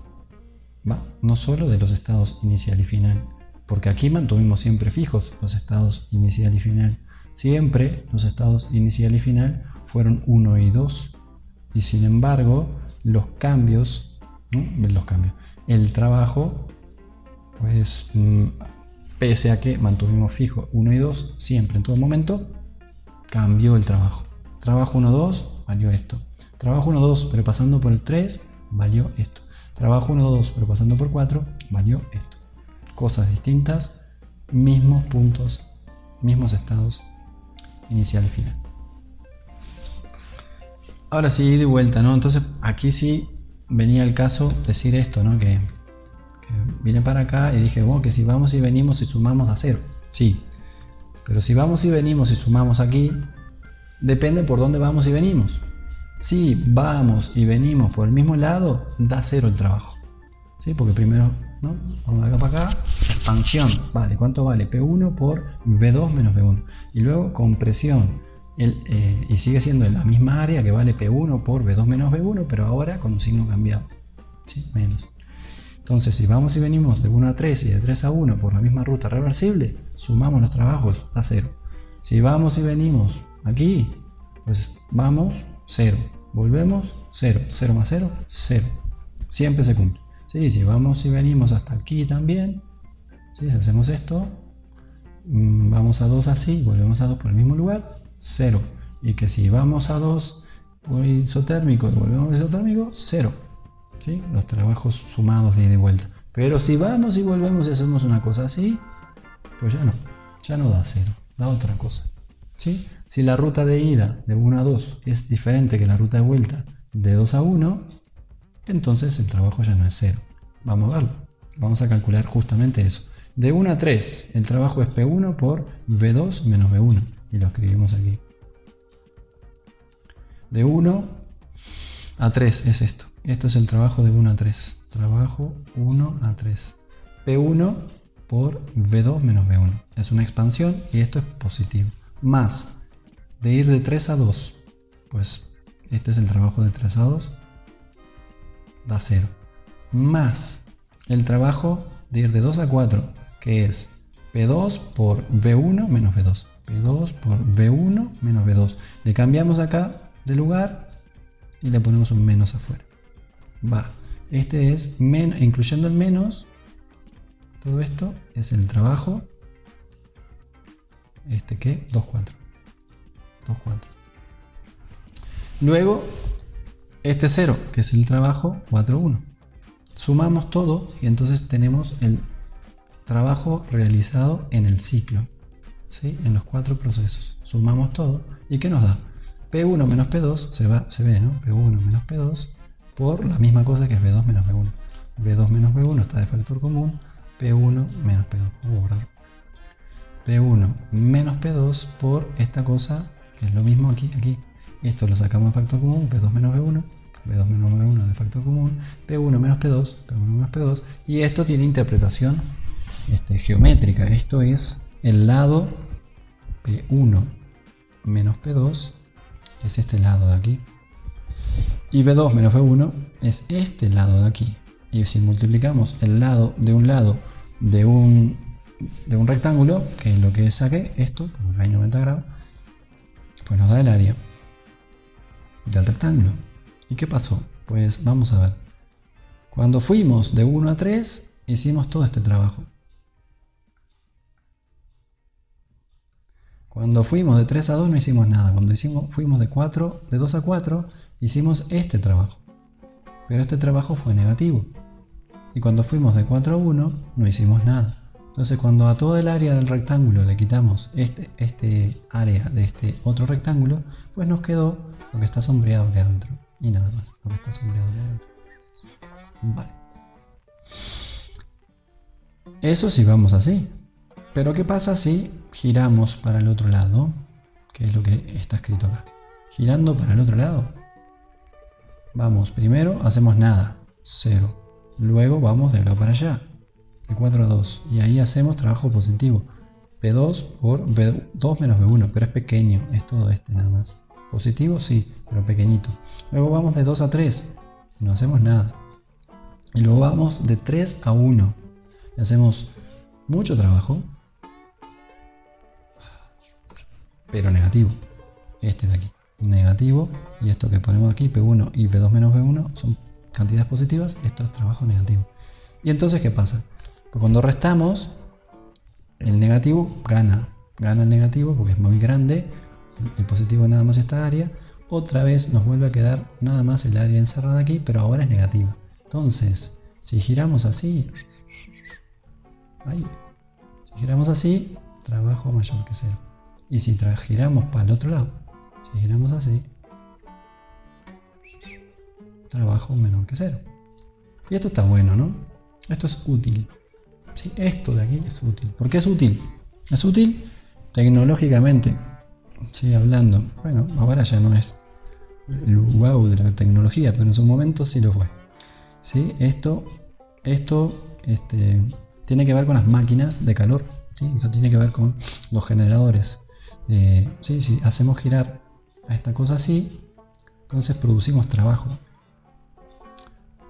¿Va? No solo de los estados inicial y final, porque aquí mantuvimos siempre fijos los estados inicial y final. Siempre los estados inicial y final fueron 1 y 2. Y sin embargo, los cambios, el trabajo, pues pese a que mantuvimos fijo 1 y 2, siempre en todo momento, cambió el trabajo. Trabajo 1, 2, valió esto. Trabajo 1, 2, pero pasando por el 3, valió esto. Trabajo 1, 2, pero pasando por 4, valió esto. Cosas distintas, mismos puntos, mismos estados inicial y final. Ahora sí, de vuelta, ¿no? Entonces aquí sí venía el caso decir esto, ¿no? Que vine para acá y dije, bueno, que si vamos y venimos y sumamos da 0. Sí, pero si vamos y venimos y sumamos aquí, depende por dónde vamos y venimos. Si vamos y venimos por el mismo lado, da 0 el trabajo. ¿Sí? Porque primero ¿no? Vamos de acá para acá, expansión, vale, ¿cuánto vale? P1 por V2 menos V1. Y luego compresión, y sigue siendo la misma área que vale P1 por V2 menos V1, pero ahora con un signo cambiado, ¿sí? Menos. Entonces, si vamos y venimos de 1 a 3 y de 3 a 1 por la misma ruta reversible, sumamos los trabajos, da 0. Si vamos y venimos aquí, pues vamos 0, volvemos 0, 0 más 0, 0. Siempre se cumple. ¿Sí? Si vamos y venimos hasta aquí también, ¿sí? Si hacemos esto, vamos a 2 así, volvemos a 2 por el mismo lugar, 0. Y que si vamos a 2 por isotérmico y volvemos por isotérmico, 0. ¿Sí? Los trabajos sumados de ida y vuelta. Pero si vamos y volvemos y hacemos una cosa así, pues ya no da 0, da otra cosa. ¿Sí? Si la ruta de ida de 1 a 2 es diferente que la ruta de vuelta de 2 a 1, entonces el trabajo ya no es 0. Vamos a verlo. Vamos a calcular justamente eso. De 1 a 3, el trabajo es P1 por V2 menos V1. Y lo escribimos aquí. De 1 a 3 es esto. Esto es el trabajo de 1 a 3. Trabajo 1 a 3. P1 por V2 menos V1. Es una expansión y esto es positivo. Más de ir de 3 a 2. Pues este es el trabajo de 3 a 2. Da 0. Más el trabajo de ir de 2 a 4. Que es P2 por V1 menos V2. P2 por V1 menos V2. Le cambiamos acá de lugar y le ponemos un menos afuera. Va. Este es, incluyendo el menos, todo esto es el trabajo, ¿qué? 2, 4. 2, 4. Luego, este 0, que es el trabajo 4, 1. Sumamos todo y entonces tenemos el trabajo realizado en el ciclo, ¿sí? En los 4 procesos. Sumamos todo y ¿qué nos da? P1 menos P2, se ve, ¿no? P1 menos P2 por la misma cosa que es V2 menos V1. V2 menos V1 está de factor común, P1 menos P2. Vamos a borrar. P1 menos P2 por esta cosa, que es lo mismo aquí. Esto lo sacamos de factor común, V2 menos V1, V2 menos V1 de factor común, P1 menos P2, P1 menos P2, y esto tiene interpretación geométrica. Esto es el lado P1 menos P2, es este lado de aquí. Y V2 menos V1 es este lado de aquí. Y si multiplicamos el lado de un rectángulo, que es lo que saqué, esto, porque hay 90 grados, pues nos da el área del rectángulo. ¿Y qué pasó? Pues vamos a ver. Cuando fuimos de 1 a 3, hicimos todo este trabajo. Cuando fuimos de 3 a 2 no hicimos nada. Cuando fuimos de 2 a 4, hicimos este trabajo. Pero este trabajo fue negativo. Y cuando fuimos de 4 a 1, no hicimos nada. Entonces cuando a todo el área del rectángulo le quitamos este área de este otro rectángulo, pues nos quedó lo que está sombreado aquí adentro. Y nada más, lo que está sombreado aquí adentro. Vale. Eso si vamos así. Pero ¿qué pasa si giramos para el otro lado? Que es lo que está escrito acá. Girando para el otro lado. Vamos, primero hacemos nada, 0. Luego vamos de acá para allá, de 4 a 2. Y ahí hacemos trabajo positivo. P2 por V2 menos V1, pero es pequeño, es todo nada más. Positivo sí, pero pequeñito. Luego vamos de 2 a 3, y no hacemos nada. Y luego vamos de 3 a 1. Y hacemos mucho trabajo, pero negativo. Este de aquí, negativo. Y esto que ponemos aquí, P1 y V2 menos V1, son cantidades positivas. Esto es trabajo negativo. Y entonces, ¿qué pasa? Pues cuando restamos, el negativo gana el negativo porque es muy grande. El positivo nada más esta área. Otra vez nos vuelve a quedar nada más el área encerrada aquí, pero ahora es negativa. Entonces, si giramos así, trabajo mayor que 0. Y si giramos para el otro lado, si giramos así, trabajo menor que 0. Y esto está bueno, ¿no? Esto es útil. ¿Sí? Esto de aquí es útil. ¿Por qué es útil? Es útil tecnológicamente. Sí, hablando. Bueno, ahora ya no es el wow de la tecnología, pero en su momento sí lo fue. ¿Sí? Esto tiene que ver con las máquinas de calor, ¿sí? Esto tiene que ver con los generadores. ¿Sí? Si hacemos girar a esta cosa así, entonces producimos trabajo.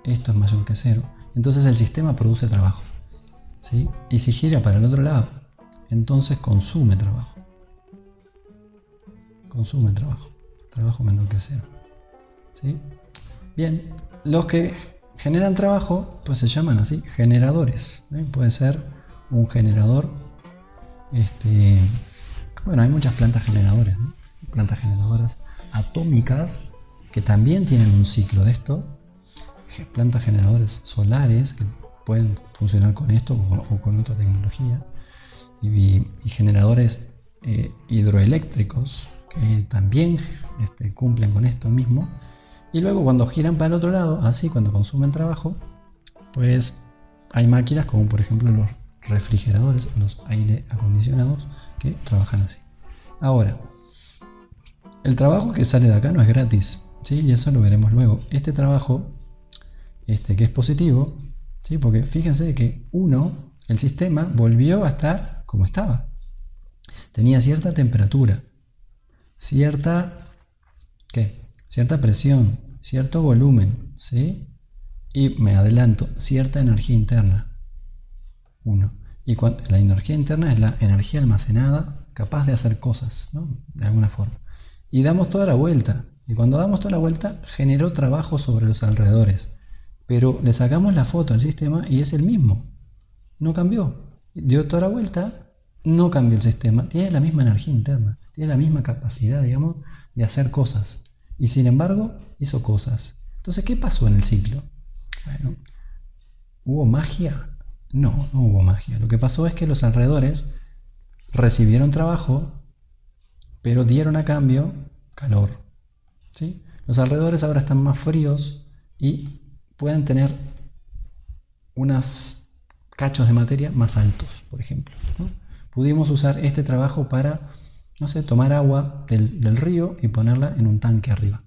Esto es mayor que 0. Entonces el sistema produce trabajo, ¿sí? Y si gira para el otro lado, entonces consume trabajo. Consume trabajo. Trabajo menor que 0. ¿Sí? Bien, los que generan trabajo, pues se llaman así, generadores. Puede ser un generador. Bueno, hay muchas plantas generadoras, ¿no? Plantas generadoras atómicas que también tienen un ciclo de esto. Plantas generadoras solares que pueden funcionar con esto o con otra tecnología. Y generadores hidroeléctricos que también cumplen con esto mismo. Y luego cuando giran para el otro lado, así cuando consumen trabajo, pues hay máquinas como por ejemplo los refrigeradores o los aire acondicionados que trabajan así. Ahora, el trabajo que sale de acá no es gratis, ¿sí? Y eso lo veremos luego. Este trabajo, que es positivo, ¿sí? Porque fíjense que el sistema volvió a estar como estaba. Tenía cierta temperatura, cierta presión, cierto volumen, ¿sí? Y me adelanto, cierta energía interna. Y la energía interna es la energía almacenada capaz de hacer cosas, ¿no? De alguna forma. Y damos toda la vuelta. Y cuando damos toda la vuelta, generó trabajo sobre los alrededores. Pero le sacamos la foto al sistema y es el mismo. No cambió. Dio toda la vuelta, no cambió el sistema. Tiene la misma energía interna. Tiene la misma capacidad, digamos, de hacer cosas. Y sin embargo, hizo cosas. Entonces, ¿qué pasó en el ciclo? Bueno, ¿hubo magia? No hubo magia. Lo que pasó es que los alrededores recibieron trabajo, pero dieron a cambio calor, ¿sí? Los alrededores ahora están más fríos y pueden tener unos cachos de materia más altos, por ejemplo, ¿no? Pudimos usar este trabajo para, no sé, tomar agua del río y ponerla en un tanque arriba,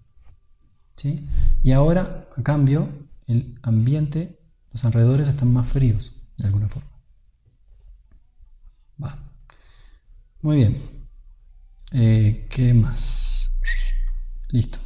¿sí? Y ahora, a cambio, el ambiente, los alrededores están más fríos, de alguna forma. Va. Muy bien. ¿Qué más? Listo.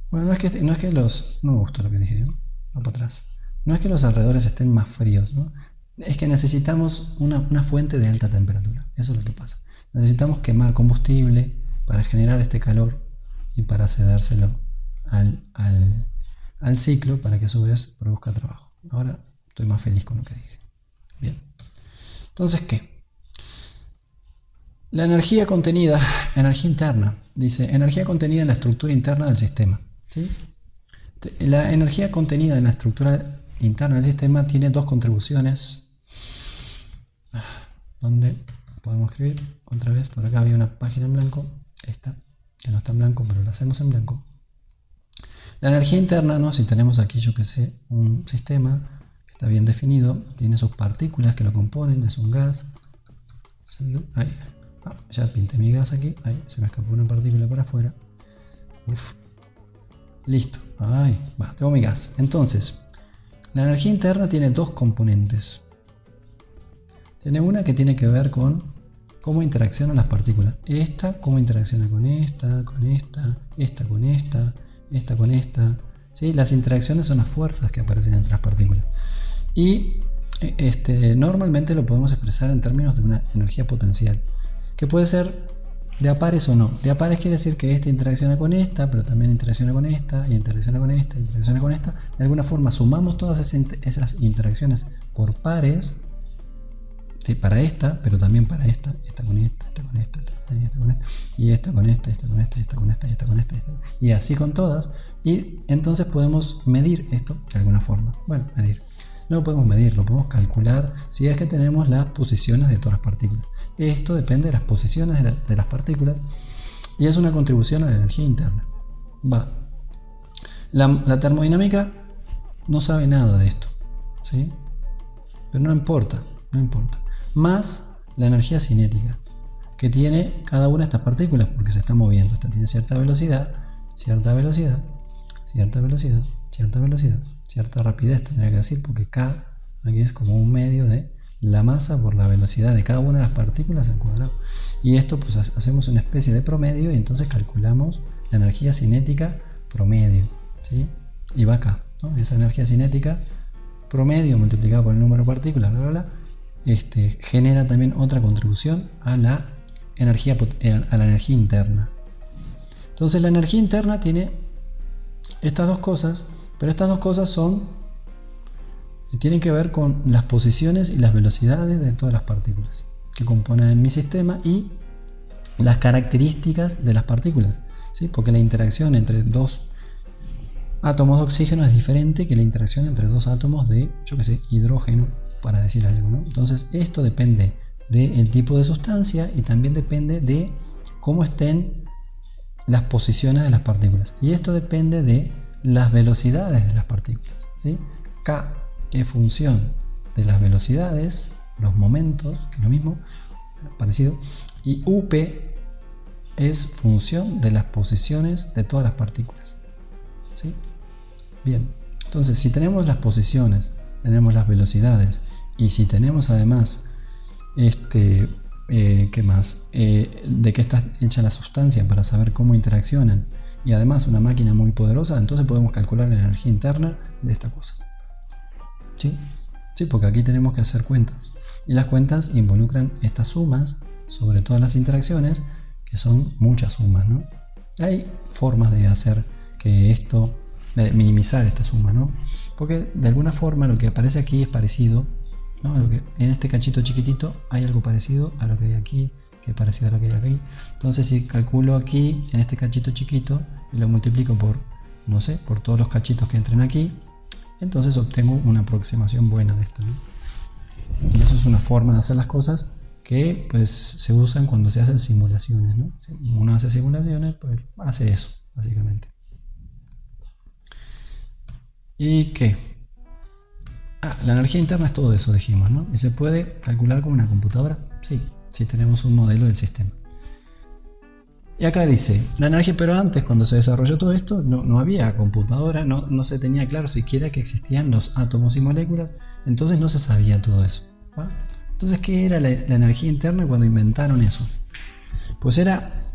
Bueno, no es que los... No me gustó lo que dije, ¿no? Va para atrás. No es que los alrededores estén más fríos, ¿no? Es que necesitamos una fuente de alta temperatura. Eso es lo que pasa. Necesitamos quemar combustible para generar este calor y para cedérselo al ciclo para que a su vez produzca trabajo. Ahora estoy más feliz con lo que dije. Bien. Entonces, ¿qué? La energía contenida, energía interna, dice, energía contenida en la estructura interna del sistema, ¿sí? La energía contenida en la estructura interna del sistema tiene dos contribuciones. ¿Dónde podemos escribir? Otra vez, por acá había una página en blanco, esta, que no está en blanco, pero la hacemos en blanco. La energía interna, ¿no? Si tenemos aquí, yo que sé, un sistema que está bien definido, tiene sus partículas que lo componen, es un gas. Ahí. Ya pinté mi gas aquí, ahí se me escapó una partícula para afuera. Uf. Listo, ahí va, tengo mi gas. Entonces, la energía interna tiene dos componentes. Tiene una que tiene que ver con cómo interaccionan las partículas. Esta, cómo interacciona con esta, con esta, esta con esta, esta con esta. ¿Sí? Las interacciones son las fuerzas que aparecen entre las partículas. Y normalmente lo podemos expresar en términos de una energía potencial, que puede ser de a pares o no. De a pares quiere decir que esta interacciona con esta, pero también interacciona con esta, y interacciona con esta, y interacciona con esta. De alguna forma sumamos todas esas interacciones por pares, para esta, pero también para esta con esta, esta con esta, esta con esta, y esta con esta, esta con esta, esta con esta, esta con esta, y así con todas. Y entonces podemos medir esto de alguna forma. Bueno, medir. No lo podemos medir, lo podemos calcular si es que tenemos las posiciones de todas las partículas. Esto depende de las posiciones de las partículas y es una contribución a la energía interna. Va. La termodinámica no sabe nada de esto, ¿sí? Pero no importa, no importa. Más la energía cinética que tiene cada una de estas partículas porque se está moviendo. Esta tiene cierta velocidad, cierta velocidad, cierta velocidad, cierta velocidad, cierta rapidez tendría que decir, porque K aquí es como un medio de la masa por la velocidad de cada una de las partículas al cuadrado. Y esto pues hacemos una especie de promedio y entonces calculamos la energía cinética promedio, ¿sí? Y va acá, ¿no? Esa energía cinética promedio multiplicada por el número de partículas, bla, bla, bla, genera también otra contribución a la energía interna. Entonces la energía interna tiene estas dos cosas, pero estas dos cosas tienen que ver con las posiciones y las velocidades de todas las partículas que componen mi sistema y las características de las partículas, ¿sí? Porque la interacción entre dos átomos de oxígeno es diferente que la interacción entre dos átomos de, yo qué sé, hidrógeno, para decir algo, ¿no? Entonces esto depende del tipo de sustancia y también depende de cómo estén las posiciones de las partículas. Y esto depende de las velocidades de las partículas, ¿sí? K es función de las velocidades, los momentos, que es lo mismo, parecido, y UP es función de las posiciones de todas las partículas, ¿sí? Bien, entonces si tenemos las posiciones, tenemos las velocidades y si tenemos además ¿qué más? De qué está hecha la sustancia para saber cómo interaccionan y además una máquina muy poderosa, entonces podemos calcular la energía interna de esta cosa. ¿Sí? Sí, porque aquí tenemos que hacer cuentas y las cuentas involucran estas sumas sobre todas las interacciones, que son muchas sumas, ¿no? Hay formas de hacer que esto, de minimizar esta suma, ¿no? Porque de alguna forma lo que aparece aquí es parecido, ¿no? Lo que, en este cachito chiquitito hay algo parecido a lo que hay aquí, que es parecido a lo que hay aquí. Entonces si calculo aquí en este cachito chiquito y lo multiplico por, no sé, por todos los cachitos que entren aquí, entonces obtengo una aproximación buena de esto, ¿no? Y eso es una forma de hacer las cosas que pues se usan cuando se hacen simulaciones, ¿no? Si uno hace simulaciones, pues hace eso, básicamente. ¿Y qué? La energía interna es todo eso, dijimos, ¿no? ¿Y se puede calcular con una computadora? Sí, si tenemos un modelo del sistema. Y acá dice, la energía, pero antes cuando se desarrolló todo esto no había computadora, no se tenía claro siquiera que existían los átomos y moléculas, entonces no se sabía todo eso, ¿va? Entonces, ¿qué era la energía interna cuando inventaron eso? Pues era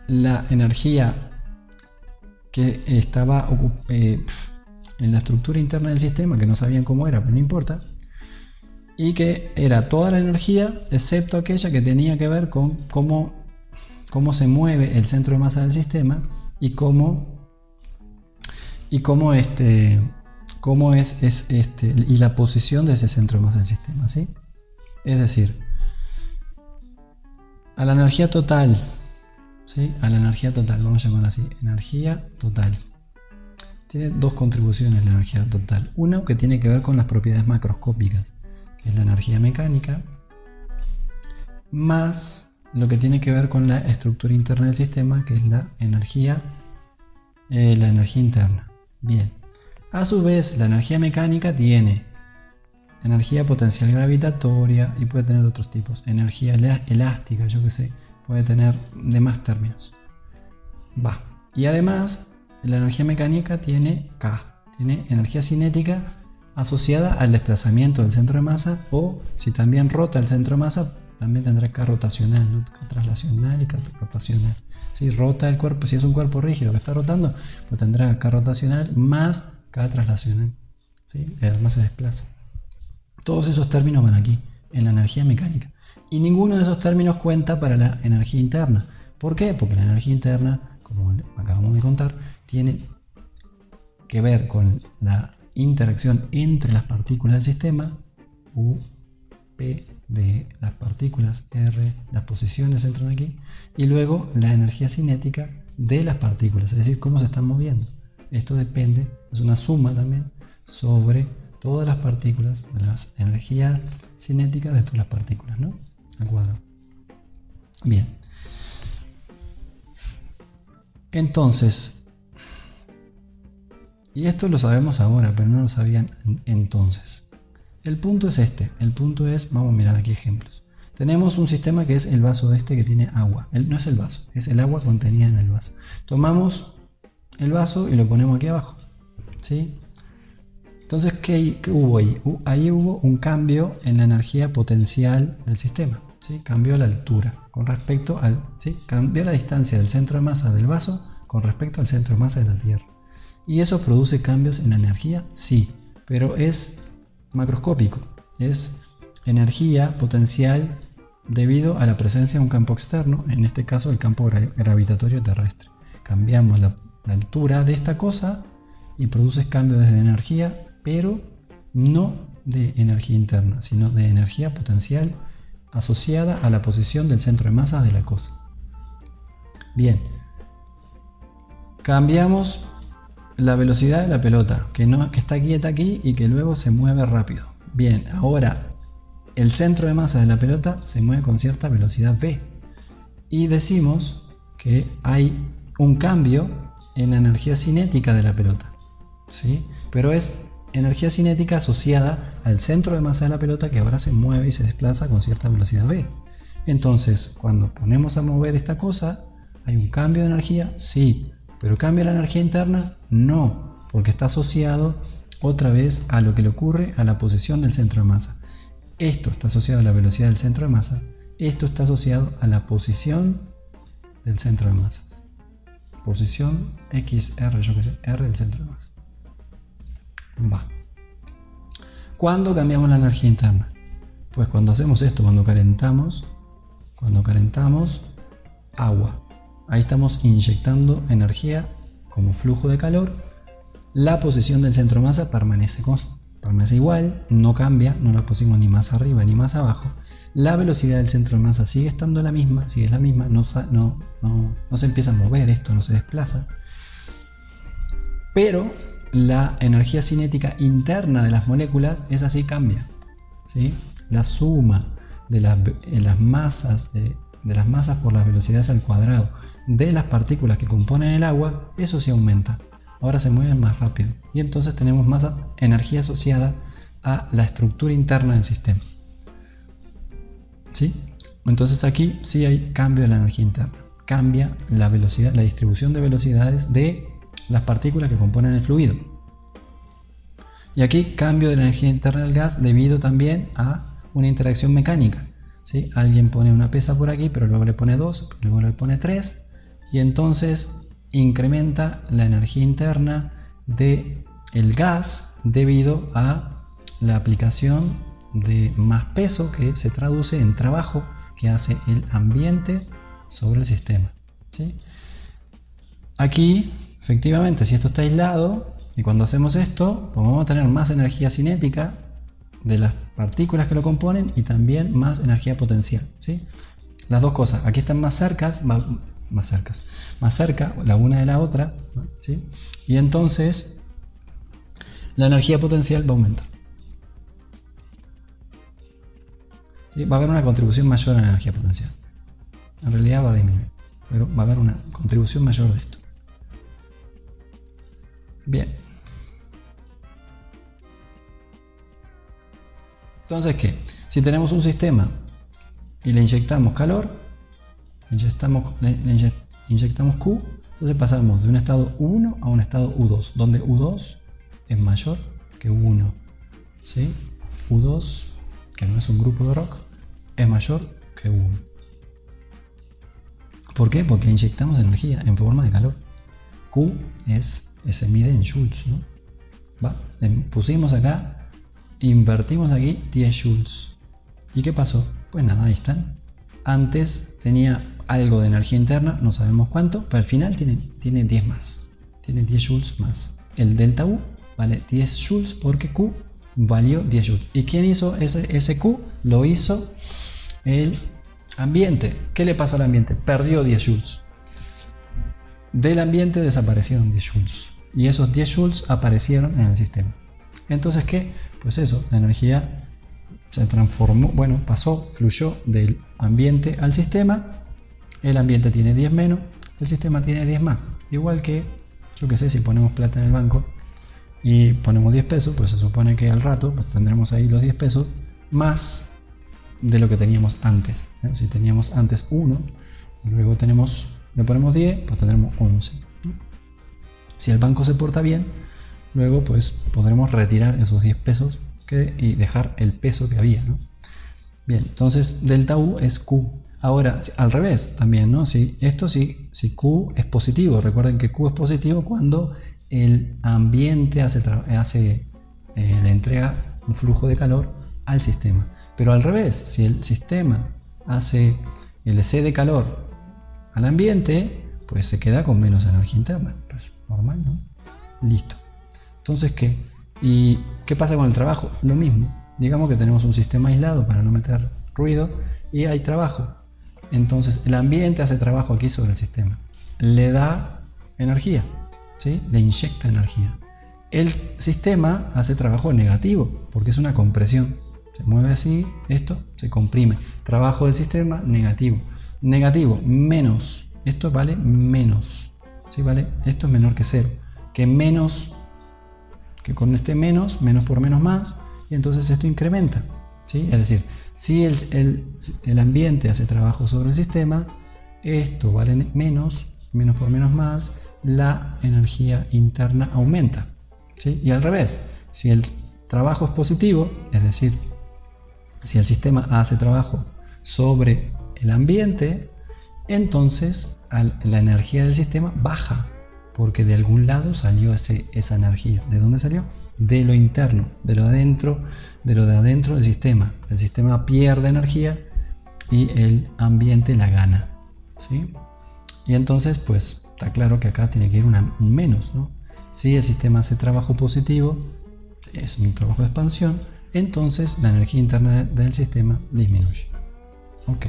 la energía que estaba en la estructura interna del sistema, que no sabían cómo era, pero no importa, y que era toda la energía excepto aquella que tenía que ver con cómo se mueve el centro de masa del sistema y y la posición de ese centro de masa del sistema, ¿sí? Es decir, a la energía total, ¿sí? A la energía total, vamos a llamarla así, energía total. Tiene dos contribuciones la energía total. Una que tiene que ver con las propiedades macroscópicas, que es la energía mecánica, más lo que tiene que ver con la estructura interna del sistema, que es la energía interna. Bien. A su vez, la energía mecánica tiene energía potencial gravitatoria y puede tener de otros tipos. Energía elástica, yo qué sé, puede tener demás términos. Va. Y además, la energía mecánica tiene K, tiene energía cinética asociada al desplazamiento del centro de masa, o si también rota el centro de masa, también tendrá K rotacional, ¿no? K traslacional y K rotacional. Si rota el cuerpo, si es un cuerpo rígido que está rotando, pues tendrá K rotacional más K traslacional, ¿sí? Además se desplaza. Todos esos términos van aquí, en la energía mecánica. Y ninguno de esos términos cuenta para la energía interna. ¿Por qué? Porque la energía interna, como acabamos de contar, tiene que ver con la interacción entre las partículas del sistema, U, P de las partículas, R, las posiciones entran aquí, y luego la energía cinética de las partículas, es decir, cómo se están moviendo. Esto depende, es una suma también, sobre todas las partículas, de las energías cinéticas de todas las partículas, ¿no? Al cuadrado. Bien. Entonces, y esto lo sabemos ahora, pero no lo sabían entonces. El punto es este, el punto es, vamos a mirar aquí ejemplos. Tenemos un sistema que es el vaso de este que tiene agua. No es el vaso, es el agua contenida en el vaso. Tomamos el vaso y lo ponemos aquí abajo, ¿sí? Entonces, ¿qué hubo ahí? Ahí hubo un cambio en la energía potencial del sistema, ¿sí? Cambió la altura con respecto al, ¿sí? Cambió la distancia del centro de masa del vaso con respecto al centro de masa de la Tierra. ¿Y eso produce cambios en la energía? Sí, pero es macroscópico, es energía potencial debido a la presencia de un campo externo, en este caso el campo gravitatorio terrestre. Cambiamos la altura de esta cosa y produce cambios de energía, pero no de energía interna, sino de energía potencial asociada a la posición del centro de masa de la cosa. Bien, cambiamos la velocidad de la pelota, que está quieta aquí y que luego se mueve rápido. Bien, ahora el centro de masa de la pelota se mueve con cierta velocidad v y decimos que hay un cambio en la energía cinética de la pelota, ¿sí? Pero es energía cinética asociada al centro de masa de la pelota que ahora se mueve y se desplaza con cierta velocidad v. Entonces, cuando ponemos a mover esta cosa, ¿hay un cambio de energía? Sí. ¿Pero cambia la energía interna? No, porque está asociado otra vez a lo que le ocurre a la posición del centro de masa. Esto está asociado a la velocidad del centro de masa, esto está asociado a la posición del centro de masas. Posición XR, yo qué sé, R del centro de masa. Va. ¿Cuándo cambiamos la energía interna? Pues cuando hacemos esto, cuando calentamos agua. Ahí estamos inyectando energía como flujo de calor. La posición del centro de masa permanece igual, no cambia, no la pusimos ni más arriba ni más abajo. La velocidad del centro de masa sigue estando la misma, no se empieza a mover esto, no se desplaza. Pero la energía cinética interna de las moléculas, esa sí cambia, ¿sí? La suma de las masas por las velocidades al cuadrado de las partículas que componen el agua, eso sí aumenta. Ahora se mueven más rápido y entonces tenemos más energía asociada a la estructura interna del sistema, ¿sí? Entonces aquí sí hay cambio de la energía interna, cambia la velocidad, la distribución de velocidades de las partículas que componen el fluido. Y aquí cambio de la energía interna del gas debido también a una interacción mecánica, ¿sí? Alguien pone una pesa por aquí, pero luego le pone 2, luego le pone 3 y entonces incrementa la energía interna del gas debido a la aplicación de más peso que se traduce en trabajo que hace el ambiente sobre el sistema, ¿sí? Aquí, efectivamente, si esto está aislado y cuando hacemos esto, pues vamos a tener más energía cinética de las partículas que lo componen y también más energía potencial, ¿sí? Las dos cosas, aquí están más cerca la una de la otra, ¿sí? Y entonces la energía potencial va a aumentar. ¿Sí? Va a haber una contribución mayor a la energía potencial. En realidad va a disminuir, pero va a haber una contribución mayor de esto. Bien. Entonces, ¿qué? Si tenemos un sistema y le inyectamos calor, inyectamos Q, entonces pasamos de un estado U1 a un estado U2, donde U2 es mayor que U1, ¿sí? U2, que no es un grupo de rock, es mayor que U1. ¿Por qué? Porque le inyectamos energía en forma de calor. Q se mide en joules, ¿no? Pusimos acá, invertimos aquí 10 joules. ¿Y qué pasó? Pues nada, ahí están. Antes tenía algo de energía interna, no sabemos cuánto, pero al final tiene 10 más. Tiene 10 joules más. El delta U vale 10 joules porque Q valió 10 joules. ¿Y quién hizo ese Q? Lo hizo el ambiente. ¿Qué le pasó al ambiente? Perdió 10 joules. Del ambiente desaparecieron 10 joules. Y esos 10 joules aparecieron en el sistema. Entonces, ¿qué? Pues eso, la energía se transformó, fluyó del ambiente al sistema. El ambiente tiene 10 menos, el sistema tiene 10 más. Igual que, yo qué sé, si ponemos plata en el banco y ponemos 10 pesos, pues se supone que al rato pues tendremos ahí los 10 pesos más de lo que teníamos antes. Si teníamos antes 1 y luego le ponemos 10, pues tendremos 11. Si el banco se porta bien, luego pues podremos retirar esos 10 pesos y dejar el peso que había, ¿no? Bien, entonces delta U es Q. Ahora, al revés también, ¿no? Si Q es positivo, recuerden que Q es positivo cuando el ambiente le entrega un flujo de calor al sistema. Pero al revés, si el sistema hace el C de calor al ambiente, pues se queda con menos energía interna. Pues normal, ¿no? Listo. Entonces, ¿qué? ¿Y qué pasa con el trabajo? Lo mismo. Digamos que tenemos un sistema aislado para no meter ruido y hay trabajo. Entonces el ambiente hace trabajo aquí sobre el sistema. Le da energía, ¿sí? Le inyecta energía. El sistema hace trabajo negativo porque es una compresión. Se mueve así, esto se comprime. Trabajo del sistema negativo. Negativo, menos. Esto vale menos. ¿Sí? ¿Vale? Esto es menor que 0. Que con este menos por menos más. Y entonces esto incrementa. ¿Sí? Es decir, si el ambiente hace trabajo sobre el sistema, esto vale menos por menos más, la energía interna aumenta. ¿Sí? Y al revés, si el trabajo es positivo, es decir, si el sistema hace trabajo sobre el ambiente, entonces la energía del sistema baja, porque de algún lado salió esa energía. ¿De dónde salió? De lo interno, de lo de adentro del sistema. El sistema pierde energía y el ambiente la gana, ¿sí? Y entonces, pues, está claro que acá tiene que ir un menos, ¿no? Si el sistema hace trabajo positivo, es un trabajo de expansión, entonces la energía interna del sistema disminuye. Ok.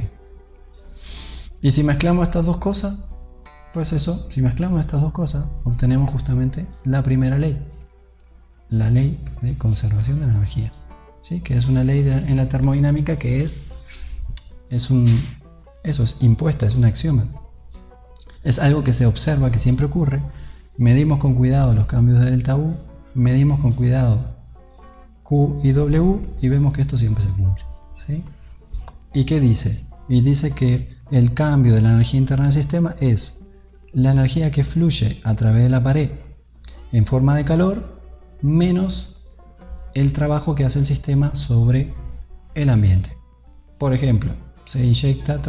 Y si mezclamos estas dos cosas, pues eso, si mezclamos estas dos cosas, obtenemos justamente la primera ley. La ley de conservación de la energía, ¿sí? Que es una ley en la termodinámica que es impuesta, es un axioma. Es algo que se observa, que siempre ocurre. Medimos con cuidado los cambios de delta U, medimos con cuidado Q y W y vemos que esto siempre se cumple, ¿sí? ¿Y qué dice? Y dice que el cambio de la energía interna del sistema es la energía que fluye a través de la pared en forma de calor menos el trabajo que hace el sistema sobre el ambiente. Por ejemplo, se inyecta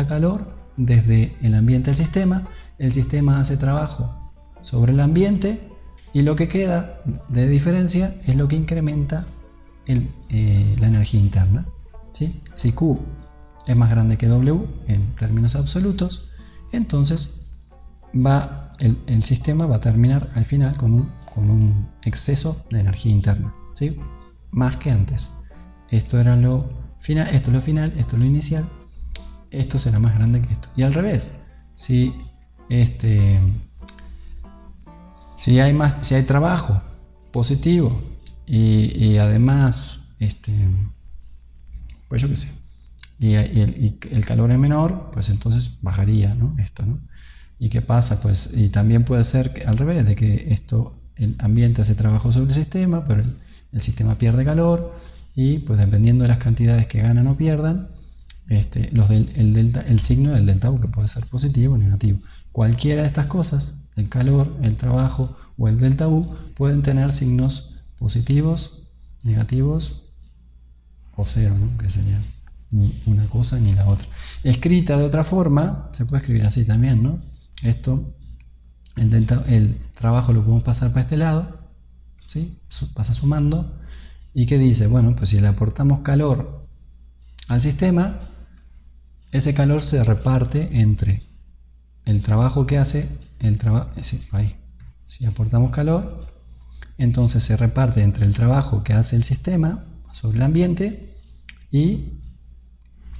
calor desde el ambiente al sistema, el sistema hace trabajo sobre el ambiente y lo que queda de diferencia es lo que incrementa la energía interna, ¿sí? Si Q es más grande que W en términos absolutos, entonces el sistema va a terminar al final con un exceso de energía interna, ¿sí? Más que antes. Esto era lo final, esto es lo final, esto es lo inicial, esto será más grande que esto. Y al revés, si hay trabajo positivo y además, pues yo qué sé, y el calor es menor, pues entonces bajaría, ¿no? Esto, ¿no? ¿Y qué pasa? Pues, y también puede ser que, al revés, de que el ambiente hace trabajo sobre el sistema, pero el sistema pierde calor y pues dependiendo de las cantidades que ganan o pierdan, el signo del delta U, que puede ser positivo o negativo. Cualquiera de estas cosas, el calor, el trabajo o el delta U, pueden tener signos positivos, negativos o cero, ¿no? Que sería ni una cosa ni la otra. Escrita de otra forma, se puede escribir así también, ¿no? El trabajo lo podemos pasar para este lado, ¿sí? Pasa sumando. ¿Y qué dice? Bueno, pues si le aportamos calor al sistema, ese calor se reparte entre el trabajo que hace si aportamos calor, entonces se reparte entre el trabajo que hace el sistema sobre el ambiente y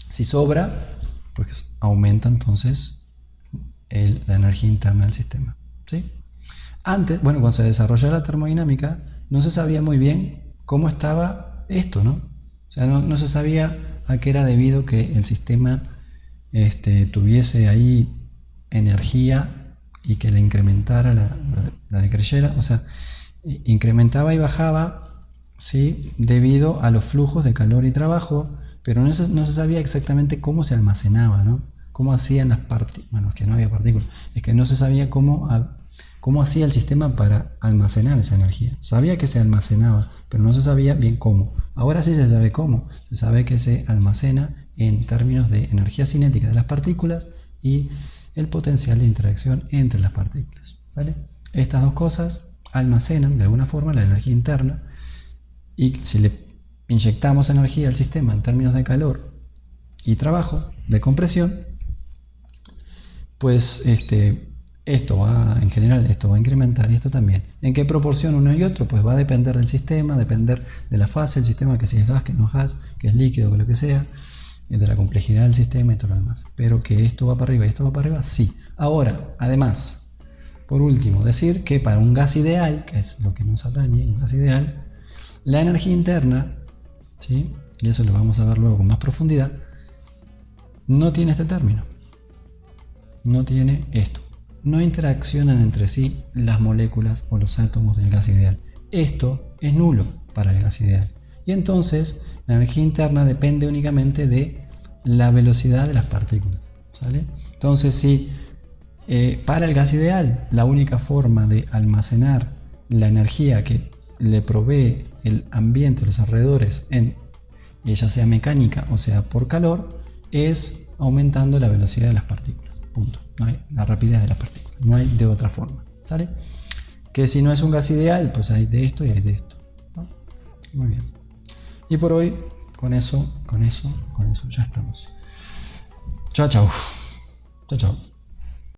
si sobra, pues aumenta entonces la energía interna del sistema, ¿sí? Antes, bueno, cuando se desarrolló la termodinámica, no se sabía muy bien cómo estaba esto, ¿no? O sea, no se sabía a qué era debido que el sistema tuviese ahí energía y que le incrementara la decreyera, o sea, incrementaba y bajaba, ¿sí? Debido a los flujos de calor y trabajo, pero no se sabía exactamente cómo se almacenaba, ¿no? Cómo hacían las partículas, bueno, es que no había partículas, es que no se sabía cómo cómo hacía el sistema para almacenar esa energía. Sabía que se almacenaba, pero no se sabía bien cómo. Ahora sí se sabe cómo. Se sabe que se almacena en términos de energía cinética de las partículas y el potencial de interacción entre las partículas. ¿Vale? Estas dos cosas almacenan de alguna forma la energía interna, y si le inyectamos energía al sistema en términos de calor y trabajo, de compresión, pues en general esto va a incrementar, y esto también. ¿En qué proporción uno y otro? Pues va a depender del sistema, depender de la fase del sistema, que si es gas, que no es gas, que es líquido, que lo que sea, de la complejidad del sistema y todo lo demás. Pero que esto va para arriba y esto va para arriba, sí. Ahora, además, por último, decir que para un gas ideal, que es lo que nos atañe, un gas ideal, la energía interna, ¿sí? Y eso lo vamos a ver luego con más profundidad, no tiene este término. No tiene esto. No interaccionan entre sí las moléculas o los átomos del gas ideal. Esto es nulo para el gas ideal. Y entonces la energía interna depende únicamente de la velocidad de las partículas. ¿Sale? Entonces, si para el gas ideal la única forma de almacenar la energía que le provee el ambiente, los alrededores, ya sea mecánica o sea por calor, es aumentando la velocidad de las partículas. Punto. No hay la rapidez de las partículas. No hay de otra forma. ¿Sale? Que si no es un gas ideal, pues hay de esto y hay de esto, ¿no? Muy bien. Y por hoy, con eso ya estamos. Chao, chao. Chao, chao.